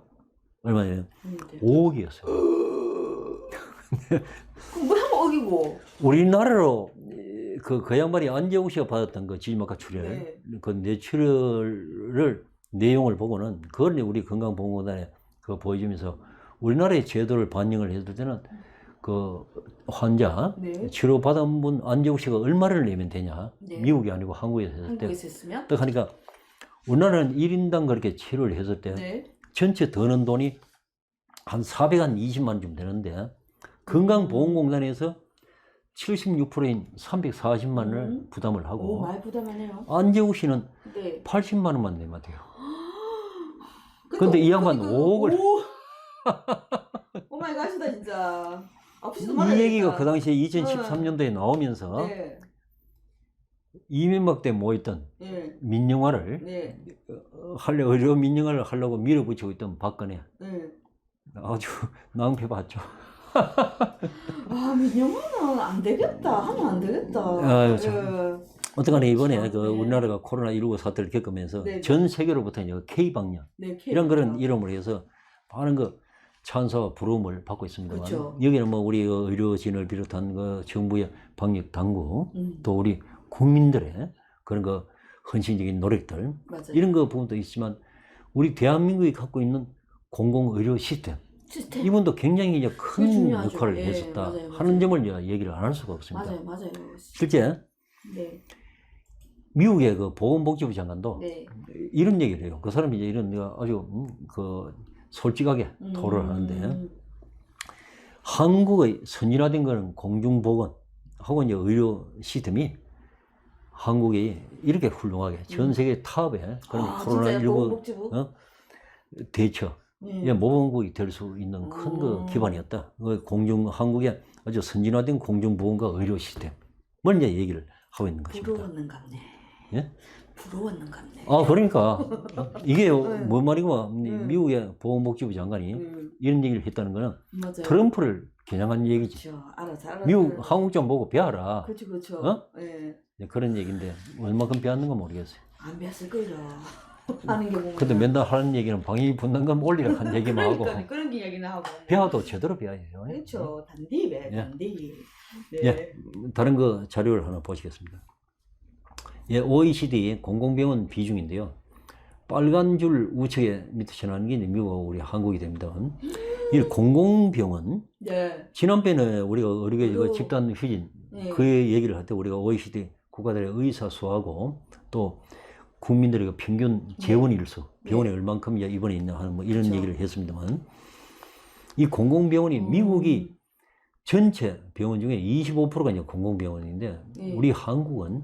얼마예요? 5억이었어요.
그럼 뭐 한번 어기고.
우리나라로 그 양반이 안재욱 씨가 받았던 그 지주마카 출혈,
네.
그 뇌출혈을 내용을 보고는 그걸 우리 건강보건공단에 그 보여주면서 우리나라의 제도를 반영을 했을 때는 그 환자
네.
치료 받은 분 안재욱 씨가 얼마를 내면 되냐?
네.
미국이 아니고 한국에서 했을 때.
한국에서 했으면?
딱 하니까 우리나라는 1인당 그렇게 치료를 했을 때
네.
전체 드는 돈이 한 420만 원 좀 되는데 건강보건공단에서 76%인 340만 원을 부담을
오,
하고
많이 부담하네요.
안재욱 씨는
네.
80만 원만 내면 돼요. 근데 이 양반 5억을
오 마이 갓이다 진짜. 아프지도
이
말아야겠다.
얘기가 그 당시에 2013년도에 나오면서
네.
이명박 때 모였던
네.
민영화를
네.
의료 민영화를 하려고 밀어붙이고 있던 박근혜
네.
아주 낭패 봤죠.
아, 민영화는 안 되겠다. 하면 안 되겠다.
아유,
참.
어떡하네 이번에 그
네.
우리나라가 코로나19 사태를 겪으면서
네.
전 세계로부터 이제 K방역
네,
이런 그런 이름으로 해서 많은 그 찬사와 부러움을 받고 있습니다만
그렇죠.
여기는 뭐 우리 의료진을 비롯한 그 정부의 방역 당국 또 우리 국민들의 그런 그 헌신적인 노력들
맞아요.
이런 거 부분도 있지만 우리 대한민국이 갖고 있는 공공의료 시스템 이분도 굉장히 이제 큰 역할을
예,
했었다
맞아요,
하는
맞아요.
점을 이제 얘기를 안 할 수가 없습니다.
맞아요, 맞아요.
실제
네.
미국의 그 보건복지부 장관도
네.
이런 얘기를 해요. 그 사람이 이제 이런 아주 그 솔직하게 토론을 하는데 한국의 선진화된 거는 공중보건하고 이제 의료 시스템이 한국이 이렇게 훌륭하게 전 세계 탑에 그런 코로나19 대처 모범국이 될 수 있는 큰 그 기반이었다. 한국의 아주 선진화된 공중보건과 의료 시스템을 이제 얘기를 하고 있는 것입니다.
부러웠는갑네.
예?
부러웠는갑네.
아, 그러니까 이게 뭔 말이고 미국의 보건복지부 장관이 이런 얘기를 했다는 거는
맞아요.
트럼프를 겨냥한 얘기지.
그렇죠. 알아.
미국 한국 좀 보고 배워라.
그렇죠.
어?
네.
그런 얘기인데 얼마큼 배웠는가 모르겠어요.
안 배웠을 거죠. 하는 게 보면.
근데 맨날 하는 얘기는 방이 붙는 건 올리라 한 얘기만 하고
그런 이야기나 하고.
배워도 제대로 배워야 해요.
그렇죠. 단디 배, 단디. 네.
예, 다른 거 자료를 하나 보시겠습니다. 예, OECD 공공병원 비중인데요. 빨간 줄 우측에 밑에 지나는 게 미국하고 우리 한국이 됩니다. 이 공공병원
네.
지난번에 우리가 의료 집단 휴진 그 얘기를 할 때 우리가 OECD 국가들의 의사 수하고 또 국민들의 평균 재원 일수 병원에 얼만큼 입원해 있나 하는 뭐 이런
그렇죠.
얘기를 했습니다만 이 공공병원이 미국이 전체 병원 중에 25%가 이제 공공병원인데
네.
우리 한국은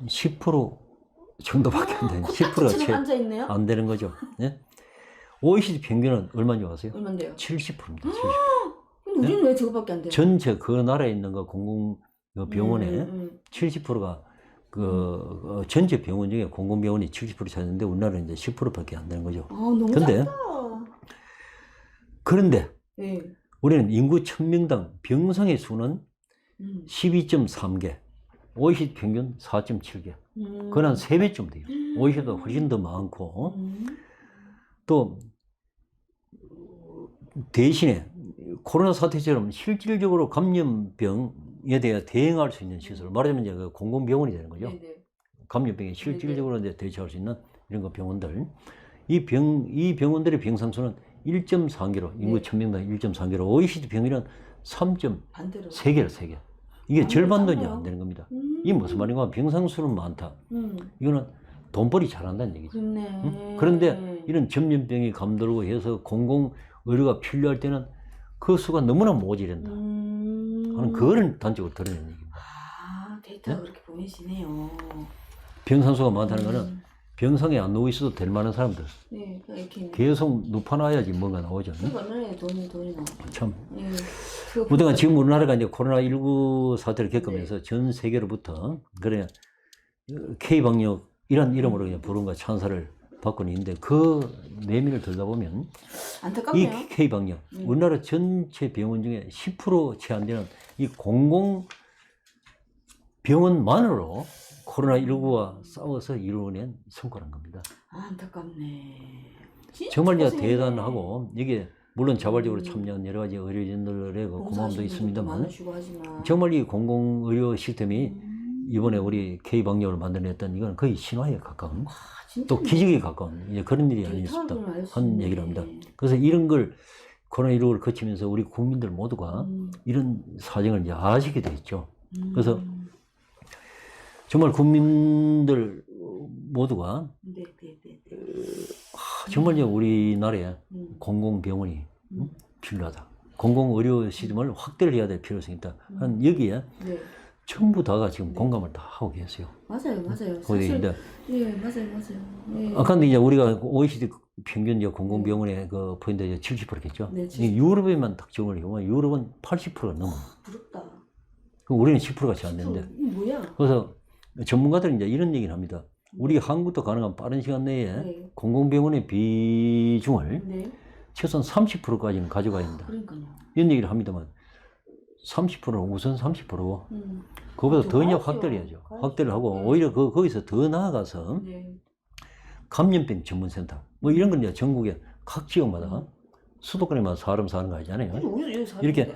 10% 정도밖에 안 되는,
코딱지처럼
10%가 채
앉아있네요?
안 되는 거죠. 예? OECD 평균은 얼마인지 아세요?
얼만데요?
70%입니다. 70%.
근데 우리는 왜 저거밖에 안 돼요?
전체 그 나라에 있는 거 공공병원의 70%가 전체 병원 중에 공공병원이 70% 차지하는데 우리나라는 이제 10%밖에 안 되는 거죠.
아, 너무
근데,
작다.
그런데
네.
우리는 인구 1000명당 병상의 수는 12.3개, OECD 평균 4.7개. 그건 한 3배쯤 돼요. OECD보다 훨씬 더 많고, 또 대신에 코로나 사태처럼 실질적으로 감염병에 대해 대응할 수 있는 시설, 말하자면 이제 그 공공병원이 되는 거죠.
네네.
감염병에 실질적으로 이제 대처할 수 있는 이런 거 병원들, 이 병원들의 병상수는 1.3개로, 인구 1000명당 1.3개로, OECD 평균은 3.3개로, 3개. 이게 절반도 이제 안 되는 겁니다. 이게 무슨 말인가? 병상수는 많다. 이거는 돈벌이 잘한다는 얘기죠.
그렇네.
그런데 이런 전염병이 감돌고 해서 공공의료가 필요할 때는 그 수가 너무나 모자란다 하는 그거를 단적으로 드러내는 얘기입니다.
아, 데이터가
네?
그렇게 보이시네요.
병상수가 많다는 거는 병상에 안 누워 있어도 될 만한 사람들.
네, 이렇게.
계속 눕혀놔야지 뭔가 나오죠.
그러니까 얼마나 돈이 나와.
참.
네.
우리가 지금 우리나라가 이제 코로나19 사태를 겪으면서 전 세계로부터 그래 K방역 이런 이름으로 그냥 부른가 찬사를 받고는 있는데 그 내면을 들다 보면
안타깝네요.
이 K방역 우리나라 전체 병원 중에 10% 채 안 되는 이 공공 병원만으로 코로나19와 싸워서 이루어낸 성과란 겁니다.
아, 안타깝네.
정말 대단하고 이게 물론 자발적으로 참여한 여러 가지 의료진들의 그 고마움도 있습니다만 정말 이 공공의료 시스템이 이번에 우리 K방역을 만들어냈던 이건 거의 신화에 가까운 또 기적에 가까운 이제 그런 일이 아니었습니다 한 얘기를 합니다. 그래서 이런 걸 코로나19를 거치면서 우리 국민들 모두가 이런 사정을 이제 아시게 됐죠. 그래서 정말 국민들 모두가 정말 우리나라에 공공병원이 필요하다. 공공의료 시스템을 확대를 해야 될 필요성이 있다. 한 여기에 전부 다가 지금 공감을 다 하고 계세요.
맞아요. 사실, 예, 맞아요. 예.
아까 근데 이제 우리가 OECD 평균 이제 공공병원의 그 포인트 이제 70%겠죠.
네, 70%.
유럽에만 특정을 해보면 유럽은 80%가 넘어.
부럽다.
우리는 10%가 채 안 되는데.
뭐야?
그래서 전문가들은 이제 이런 얘기를 합니다. 우리 한국도 가능한 빠른 시간 내에 공공병원의 비중을 최소한 30%까지는 가져가야 된다.
그러니까요.
이런 얘기를 합니다만 30%는 우선 30%고 그거보다 더 이제 확대를 해야죠. 확대를 하고 오히려 거기서 더 나아가서 감염병 전문센터 뭐 이런 건 이제 전국에 각 지역마다 수도권에만 사람 사는 거 아니잖아요. 이렇게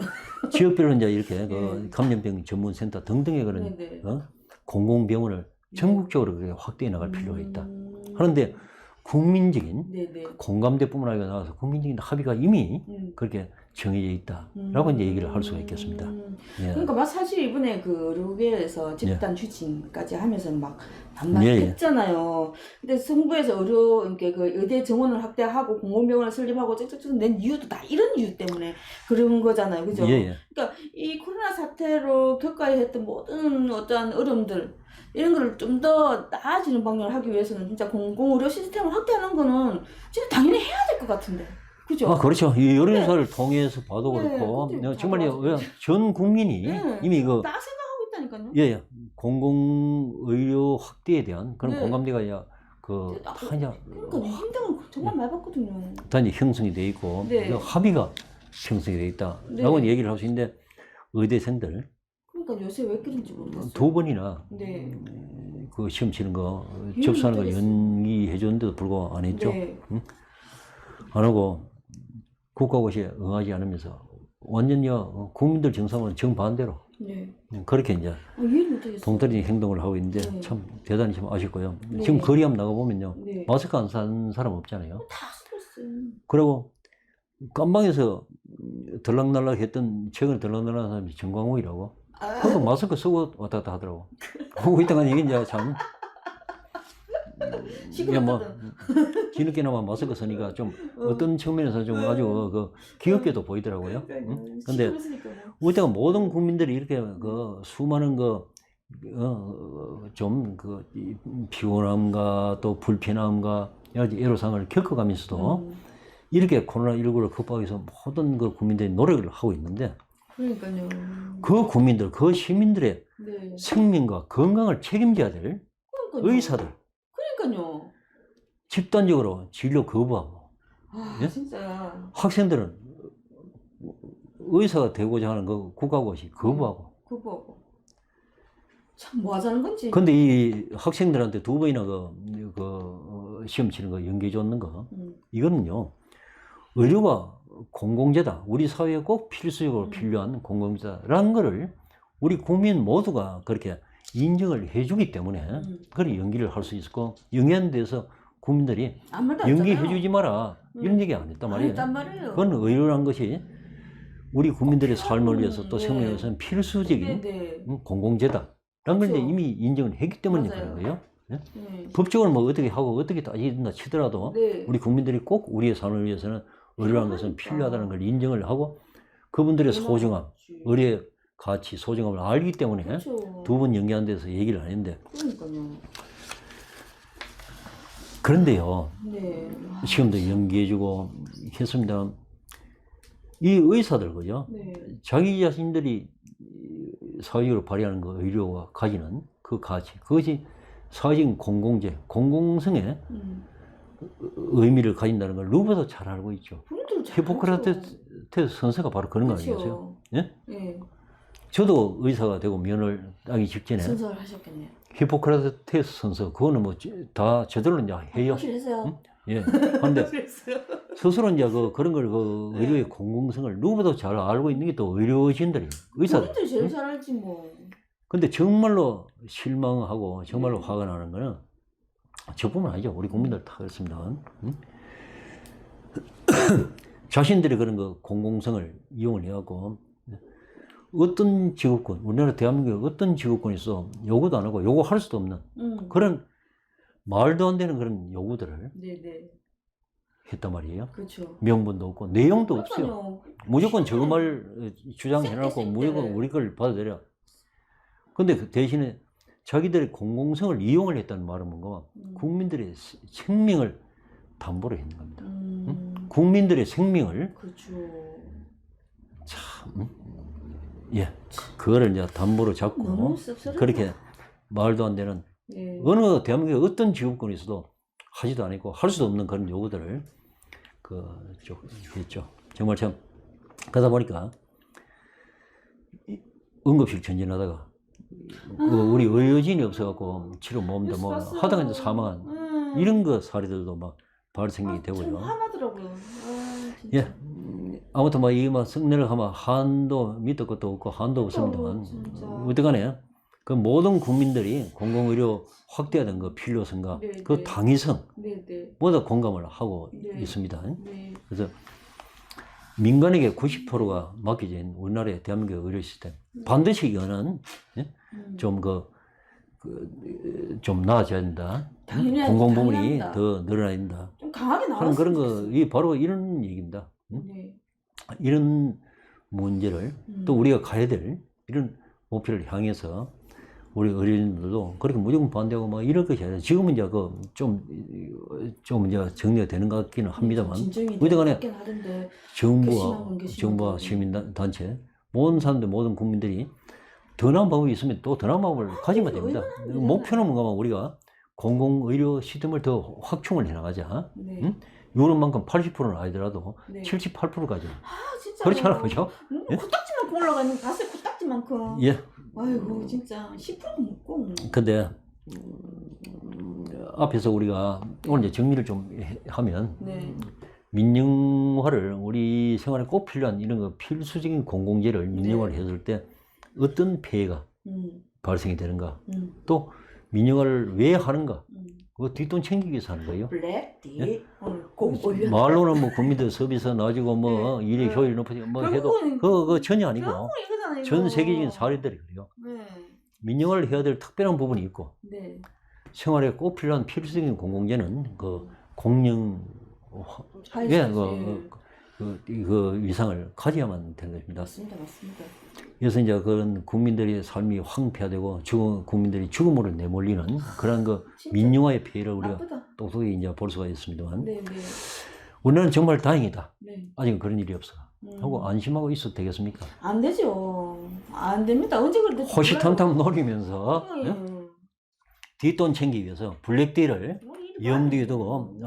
지역별로 이제 이렇게 그 감염병 전문센터 등등의 그런 공공병원을 전국적으로 그렇게 확대해 나갈 필요가 있다. 그런데 국민적인 공감대뿐만 아니라 나와서 국민적인 합의가 이미 그렇게 정해져 있다라고 이제 얘기를 할 수가 있겠습니다.
그러니까 막 사실 이번에 그 의료계에서 집단 추진까지 하면서 막 반발했잖아요. 근데 정부에서 그 의대 정원을 확대하고 공공병원을 설립하고 쭉쭉쭉 낸 이유도 다 이런 이유 때문에 그런 거잖아요, 그죠? 그러니까 이 코로나 사태로 겪어야 했던 모든 어떠한 어려움들 이런 거를 좀 더 나아지는 방향을 하기 위해서는 진짜 공공의료 시스템을 확대하는 거는 진짜 당연히 해야 될 것 같은데. 그죠?
아, 그렇죠. 이 여론조사를 통해서 봐도 그렇고, 정말 전 국민이 이미 그,
다 생각하고 있다니까요.
공공의료 확대에 대한 그런 공감대가 다 이제,
그러니까 힘듦을 정말 많이 받거든요.
다 이제 형성이 돼 있고, 합의가 형성이 돼 있다라고 얘기를 할 수 있는데, 의대생들.
그러니까 요새 왜 그런지 모르겠어요.
2번이나 그 시험 치는 거, 접수하는 거 연기해 줬는데도 불구하고 안 했죠. 안 하고, 국가고시에 응하지 않으면서 완전히 국민들 정서는 정반대로 그렇게 이제 동떨어진 행동을 하고 있는데 참 대단히 좀 아쉽고요. 지금 거리 한번 나가보면요. 마스크 안 쓴 사람 없잖아요.
다 스트레스.
그리고 깜방에서 들락날락 했던 최근에 들락날락 한 사람이 정광욱이라고 그것도 마스크 쓰고 왔다 갔다 하더라고. 그거 있다가 이게 이제 참
시끄럽거든.
뒤늦게나마 마스크 쓰니까 좀 어떤 측면에서 좀 아주 그 귀엽게도 보이더라고요. 응? 근데 우리가 모든 국민들이 이렇게 그 수많은 좀 피곤함과 또 불편함과 여러 가지 애로사항을 겪어가면서도 이렇게 코로나19를 극복하기 위해서 모든 그 국민들이 노력을 하고 있는데
그러니까요.
그 국민들, 그 시민들의
네.
생명과 건강을 책임져야 될
그러니까요.
의사들
그러니까요.
집단적으로 진료 거부하고
아,
예?
진짜.
학생들은 의사가 되고자 하는 그 국가고시 거부하고
그거 참 뭐 하자는 건지.
근데 이 학생들한테 2번이나 시험 치는 거 연계 줬는 거 이거는요 의료가 공공재다. 우리 사회에 꼭 필수적으로 필요한 공공재다라는 거를 우리 국민 모두가 그렇게 인정을 해주기 때문에 그런 연기를 할 수 있었고 연기하는 데서 국민들이
아무 말도 안
연기해주지 마라 이런 얘기 안 했단 말이에요.
했단 말이에요.
그건 의료라는 것이 우리 국민들의 삶을 위해서 또 생명을 위해서는 필수적인
네.
공공재다라는 걸 이제
그렇죠.
이미 인정을 했기 때문에
맞아요.
그런 거예요. 예?
네.
법적으로 뭐 어떻게 하고 어떻게 따진다 치더라도
네.
우리 국민들이 꼭 우리의 삶을 위해서는 의료라는 것은 필요하다는 걸 인정을 하고 그분들의 소중함, 의료의 가치, 소중함을 알기 때문에
그렇죠.
2번 연기하는 데서 얘기를 안 했는데
그러니까요.
그런데요
네.
시험도 연기해주고 했습니다. 이 의사들 그죠?
네.
자기 자신들이 사회적으로 발휘하는 그 의료가 가지는 그 가치 그것이 사회적인 공공재, 공공성의 의미를 가진다는 걸 누구보다 잘 알고 있죠. 히포크라테스 선서가 바로 그런 거 아니겠어요? 예?
네.
저도 의사가 되고 면을 따기 직전에
순서를 하셨겠네요.
히포크라테스 선서 그거는 뭐 다 저절로 이제 해요.
하셨어요?
예. 근데 스스로 이제 그런 걸 의료의 공공성을 누구보다 잘 알고 있는 게 또 의료진들이 의사들.
본인들 제일 잘 알지 뭐.
근데 정말로 실망하고 정말로 화가 나는 거는 저뿐만 아니죠. 우리 국민들 다 그렇습니다. 자신들이 그런 공공성을 이용을 해갖고 어떤 직업군, 우리나라 대한민국에 어떤 직업군이 있어 요구도 안 하고 요구할 수도 없는 그런 말도 안 되는 그런 요구들을
네네.
했단 말이에요.
그렇죠.
명분도 없고 내용도 없어요. 무조건 저 말 주장해놓고 무조건 우리 걸 받아들여. 근데 그 대신에 자기들의 공공성을 이용을 했다는 말은 뭔가 국민들의 생명을 담보로 했는 겁니다. 국민들의 생명을
그렇죠.
참 예, 그거를 이제 담보로 잡고 그렇게 말도 안 되는 어느 대한민국에 어떤 직업군이 있어도 하지도 않고 할 수도 없는 그런 요구들을 했죠. 정말 참 그러다 보니까 응급실 전진하다가 우리 의료진이 없어갖고 치료 못합니다. 뭐 하다가 이제 사망한 이런 사례들도 막 발생이 되고요.
화나더라고요. 진짜.
예. 아무튼 이 성내를 하면 한도 밑도 끝도 없고 한도 없습니다만 어떡하네 그 모든 국민들이 공공의료 확대하는 그 필요성과 그 당위성 모두 공감을 하고 있습니다. 그래서 민간에게 90%가 맡겨진 우리나라의 대한민국의 의료 시스템 반드시 이거는 좀 나아져야 된다. 공공 부문이 더 늘어나야 된다.
좀 강하게 나왔으면
그런 거 바로 이런 얘기입니다. 이런 문제를 또 우리가 가야 될 이런 목표를 향해서 우리 의료인들도 그렇게 무조건 반대하고 막 이럴 것이 아니라 지금은 이제 좀 이제 정리가 되는 것 같기는 합니다만 어쨌간에 정부와 시민단체 모든 사람들 모든 국민들이 더 나은 방법이 있으면 또 더 나은 방법을 가지면 됩니다. 목표는 뭔가 우리가 공공의료 시스템을 더 확충을 해나가자. 응? 요런만큼 80%는 아니더라도 78%까지. 그렇잖아요, 그죠?
코딱지만큼 올라가는 봤어요, 코딱지만큼.
예.
아이고 진짜 10%도 먹고.
근데 앞에서 우리가 오늘 이제 정리를 좀 하면 민영화를 우리 생활에 꼭 필요한 이런 필수적인 공공재를 민영화를 했을 때 어떤 폐해가 발생이 되는가? 또 민영화를 왜 하는가? 그 뒷돈 챙기기 위해서 하는 거예요.
예?
말로는 뭐 국민들 서비스 나아지고 뭐 일의 효율 높아지고 뭐 해도 그거 전혀 아니고 전 세계적인 사례들이 그래요. 민영화를 해야 될 특별한 부분이 있고 생활에 꼭 필요한 필수적인 공공재는 공영
하이스.
그 위상을 가져야만 되는 것입니다.
맞습니다, 맞습니다.
그래서 이제 그런 국민들의 삶이 황폐화되고 국민들이 죽음으로 내몰리는 그런 그
진짜
민영화의 피해를 우리가
나쁘다.
똑똑히 이제 볼 수가 있습니다만,
네, 네,
우리는 정말 다행이다.
네.
아직은 그런 일이 없어. 하고 안심하고 있어도 되겠습니까?
안 되죠. 안 됩니다. 언제 그랬는지
호시탐탐 노리면서 뒷돈 챙기기 위해서 블랙데이를 염두에 두고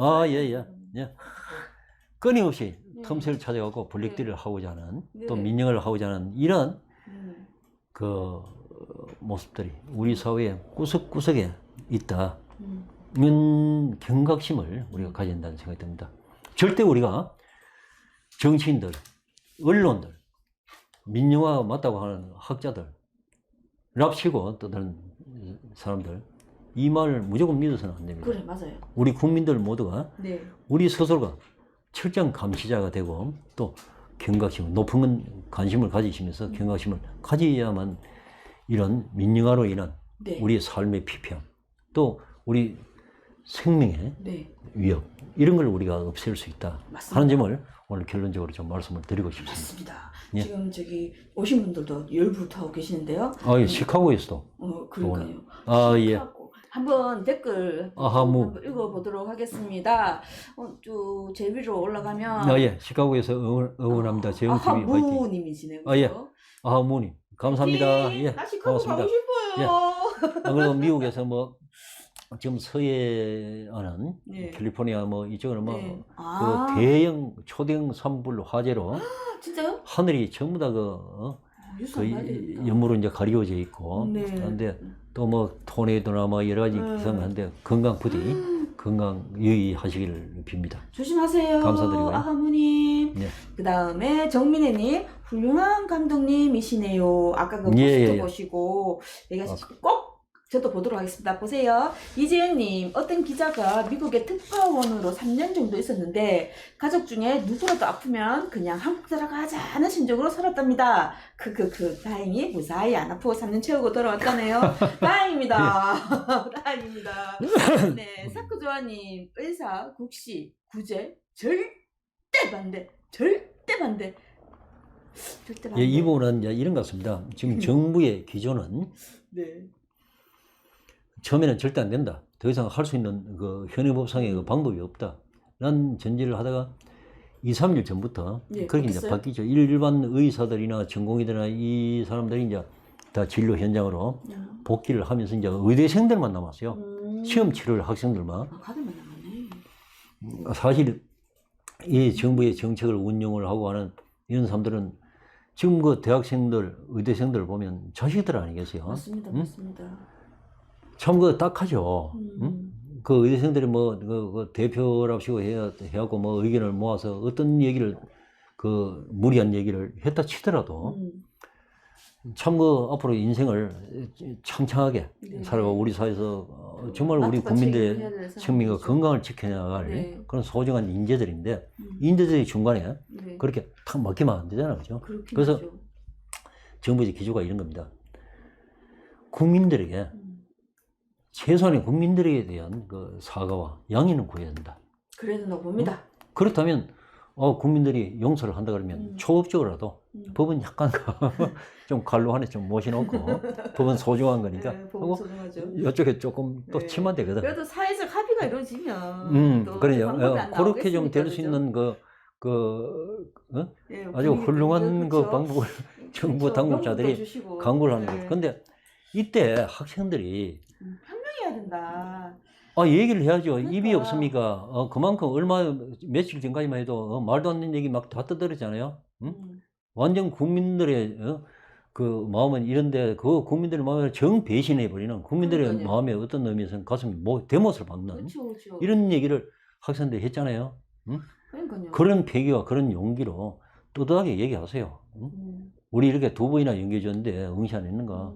끊임없이 틈새를 찾아가고 블랙데이를 하고자 하는 또 민영을 하고자 하는 이런 그 모습들이 우리 사회의 구석구석에 있다. 이런 경각심을 우리가 가져야 된다는 생각이 듭니다. 절대 우리가 정치인들, 언론들, 민영화가 맞다고 하는 학자들, 랍치고 떠드는 사람들, 이 말을 무조건 믿어서는 안 됩니다.
그래, 맞아요.
우리 국민들 모두가
네.
우리 스스로가 철저한 감시자가 되고 또 경각심을, 높은 관심을 가지시면서 경각심을 가져야만 이런 민영화로 인한
네.
우리의 삶의 피폐함, 또 우리 생명의
네.
위협, 이런 걸 우리가 없앨 수 있다
맞습니다.
하는 점을 오늘 결론적으로 좀 말씀을 드리고 싶습니다.
맞습니다.
예.
지금 저기 오신 분들도 열부터 계시는데요.
예, 시카고에서도.
그러니까요.
예.
시카고. 한번 댓글 한번 읽어보도록 하겠습니다. 제 위로 올라가면
예, 시카고에서 응원합니다. 재영TV 화이팅.
아하무님이시네요.
예. 아하무님 감사합니다. 예,
나 시카고
고맙습니다.
가고 싶어요.
안 그래도 미국에서 뭐 지금 서해안은
네.
캘리포니아 뭐 이쪽은 뭐
네.
그 대형 초대형 산불 화재로
진짜요?
하늘이 전부 다 그 연무로 이제 가리워져 있고,
네.
그런데 또 뭐 토네이도나 뭐 여러 가지 기상한데 건강 부디 건강 유의하시기를 빕니다.
조심하세요.
감사드리고요.
아하무님.
네.
그 다음에 정민혜님, 훌륭한 감독님이시네요. 아까 그
예,
포스트 보시고 얘기하시고 꼭 저도 보도록 하겠습니다. 보세요. 이재현님, 어떤 기자가 미국의 특파원으로 3년 정도 있었는데 가족 중에 누구라도 아프면 그냥 한국 들어가자 하는 심정으로 살았답니다. 다행히 무사히 안 아프고 3년 채우고 돌아왔다네요. 다행입니다. 다행입니다. 네, 사쿠조아님, 의사, 국시, 구제, 절대 반대. 절대 반대. 절대 반대.
예, 이 부분은 이제 이런 것 같습니다. 지금 정부의 기조는
네.
처음에는 절대 안 된다. 더 이상 할 수 있는 그 현행법상의 그 방법이 없다. 라는 전제를 하다가 2, 3일 전부터 그렇게 이제 바뀌죠. 일반 의사들이나 전공의들이나 이 사람들이 이제 다 진료 현장으로 복귀를 하면서 이제 의대생들만 남았어요. 시험 치를 학생들만.
가들만 남았네.
사실 이 정부의 정책을 운용을 하고 하는 이런 사람들은 지금 그 대학생들, 의대생들 보면 자식들 아니겠어요?
맞습니다,
응?
맞습니다.
참 그 딱하죠. 응? 그 의대생들이 뭐 그 대표랍시고 해갖고 뭐 의견을 모아서 어떤 얘기를 그 무리한 얘기를 했다 치더라도 참 그 앞으로 인생을 창창하게 살아가고 우리 사회에서 정말 우리 국민들의 생명과 건강을 지켜나갈 그런 소중한 인재들인데 인재들이 중간에 그렇게 탁 막히면 안 되잖아요, 그죠? 그래서 정부의 기조가 이런 겁니다. 국민들에게 최소한의 국민들에 대한 그 사과와 양해는 구해야 된다.
그래야 된다고 봅니다.
그렇다면 국민들이 용서를 한다 그러면 초법적으로라도 법은 약간 좀 갈로 안에 좀 모셔놓고 법은 소중한 거니까
법은 소중하죠.
이쪽에 조금 또 침하되거든.
그래도 사회적 합의가 이루어지면
그래요. 그렇게 좀 될 수 있는 아주 훌륭한 그 방법을 정부 당국자들이 강구를 하는 거죠. 근데 이때 학생들이
현명해야 된다.
얘기를 해야죠. 입이 없습니까? 그만큼 며칠 전까지만 해도 말도 안 되는 얘기 막 다 떠들었잖아요. 완전 국민들의 그 마음은 이런데 그 국민들의 마음을 정배신해버리는 국민들의 마음에 어떤 의미에서는 가슴이 대못을 박는
그렇죠.
이런 얘기를 학생들이 했잖아요.
그러니까요.
그런 패기와 그런 용기로 떳떳하게 얘기하세요. 우리 이렇게 두 번이나 연기해줬는데 응시 안 했는가?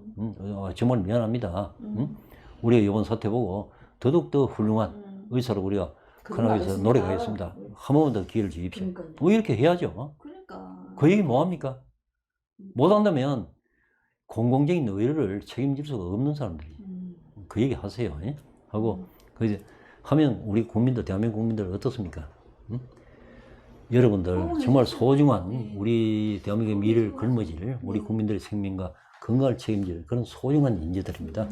정말 미안합니다. 우리가 이번 사태 보고 더더욱 훌륭한 의사로 우리가 그나마 위해서 노력하겠습니다. 한 번만 더 기회를 주십시오. 뭐 이렇게 해야죠. 그 얘기 뭐합니까? 못한다면 공공적인 의료를 책임질 수가 없는 사람들이 그 얘기 하세요. 하고 하면 우리 국민들, 대한민국 국민들 어떻습니까? 응? 여러분들 정말 소중한 우리 대한민국의 미래를 걸머질 우리 국민들의 생명과 건강을 책임질 그런 소중한 인재들입니다.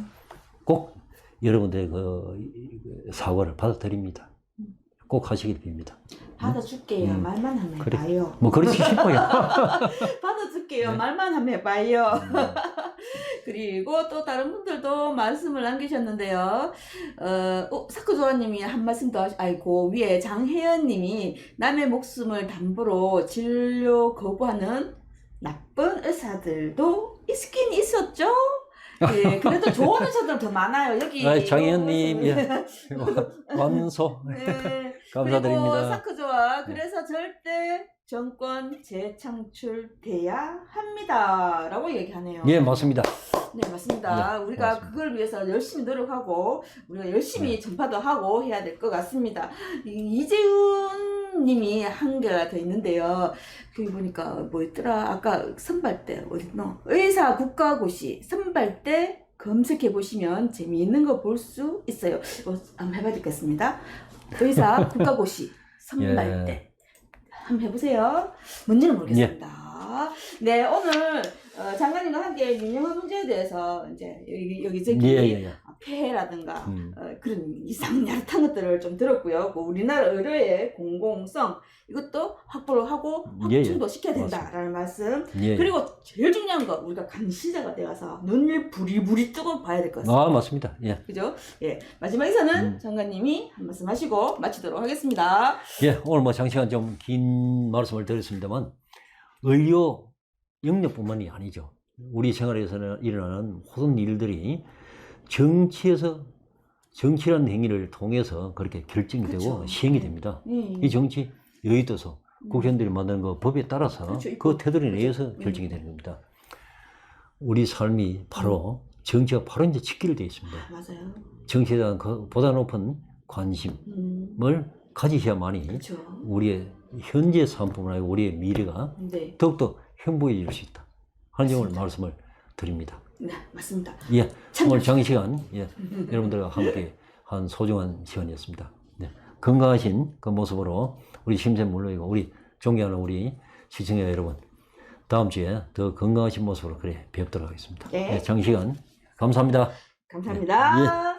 꼭 여러분들의 그 사과를 받아드립니다. 꼭 하시길 빕니다.
받아줄게요. 말만 하면
그래.
해봐요.
뭐 그렇지 싶어요.
받아줄게요. 말만 하면 해봐요. 그리고 또 다른 분들도 말씀을 남기셨는데요. 사크조아님이 한 말씀 더 아이고 위에 장혜연님이 남의 목숨을 담보로 진료 거부하는 나쁜 의사들도 있긴 있었죠. 예, 그래도 좋은 의사들 더 많아요. 여기.
장혜연님, 예. 완소.
네.
감사드립니다.
그리고 사크조아 그래서 절대 정권 재창출돼야 합니다. 라고 얘기하네요.
예, 맞습니다.
네, 맞습니다.
네,
우리가
맞습니다.
그걸 위해서 열심히 노력하고 우리가 열심히 전파도 하고 해야 될 것 같습니다. 이재훈 님이 한 개가 더 있는데요. 거기 보니까 뭐 있더라. 아까 선발대 어딨노? 의사 국가고시 선발대 검색해 보시면 재미있는 거 볼 수 있어요. 한번 해봐야 되겠습니다. 의사 국가고시 선발대
예.
한번 해보세요. 뭔지는 모르겠습니다. 네, 오늘 장관님과 함께 유명한 문제에 대해서 이제 여기저기 폐해라든가 그런 이상 야릇한 것들을 좀 들었고요. 우리나라 의료의 공공성 이것도 확보를 하고 확충도 시켜야 된다라는 말씀. 그리고 제일 중요한 거 우리가 감시자가 되어서 눈을 부리부리 뜨고 봐야 될 것 같습니다.
아, 맞습니다. 예.
그죠? 예. 마지막에서는 장관님이 한 말씀 하시고 마치도록 하겠습니다.
예, 오늘 뭐 장시간 좀 긴 말씀을 드렸습니다만 의료 영역뿐만이 아니죠. 우리 생활에서는 일어나는 모든 일들이 정치라는 행위를 통해서 그렇게 결정이 되고 시행이 됩니다. 이 정치 여의도서 국회의원들이 만드는 그 법에 따라서 그 테두리 내에서 결정이 되는 겁니다. 우리 삶이 바로 정치가 바로 이제 직결되어 있습니다.
맞아요.
정치에 대한 보다 높은 관심을 가지셔야만이 우리의 현재 삶뿐만 아니라 우리의 미래가 더욱더 행복해질 수 있다 하는 점을 말씀을 드립니다.
네, 맞습니다.
예, 오늘 장시간 여러분들과 함께 한 소중한 시간이었습니다. 네, 건강하신 그 모습으로 우리 심생 물론이고 우리 존경하는 우리 시청자 여러분 다음 주에 더 건강하신 모습으로 그래 뵙도록 하겠습니다. 네, 장시간 감사합니다.
감사합니다.
예.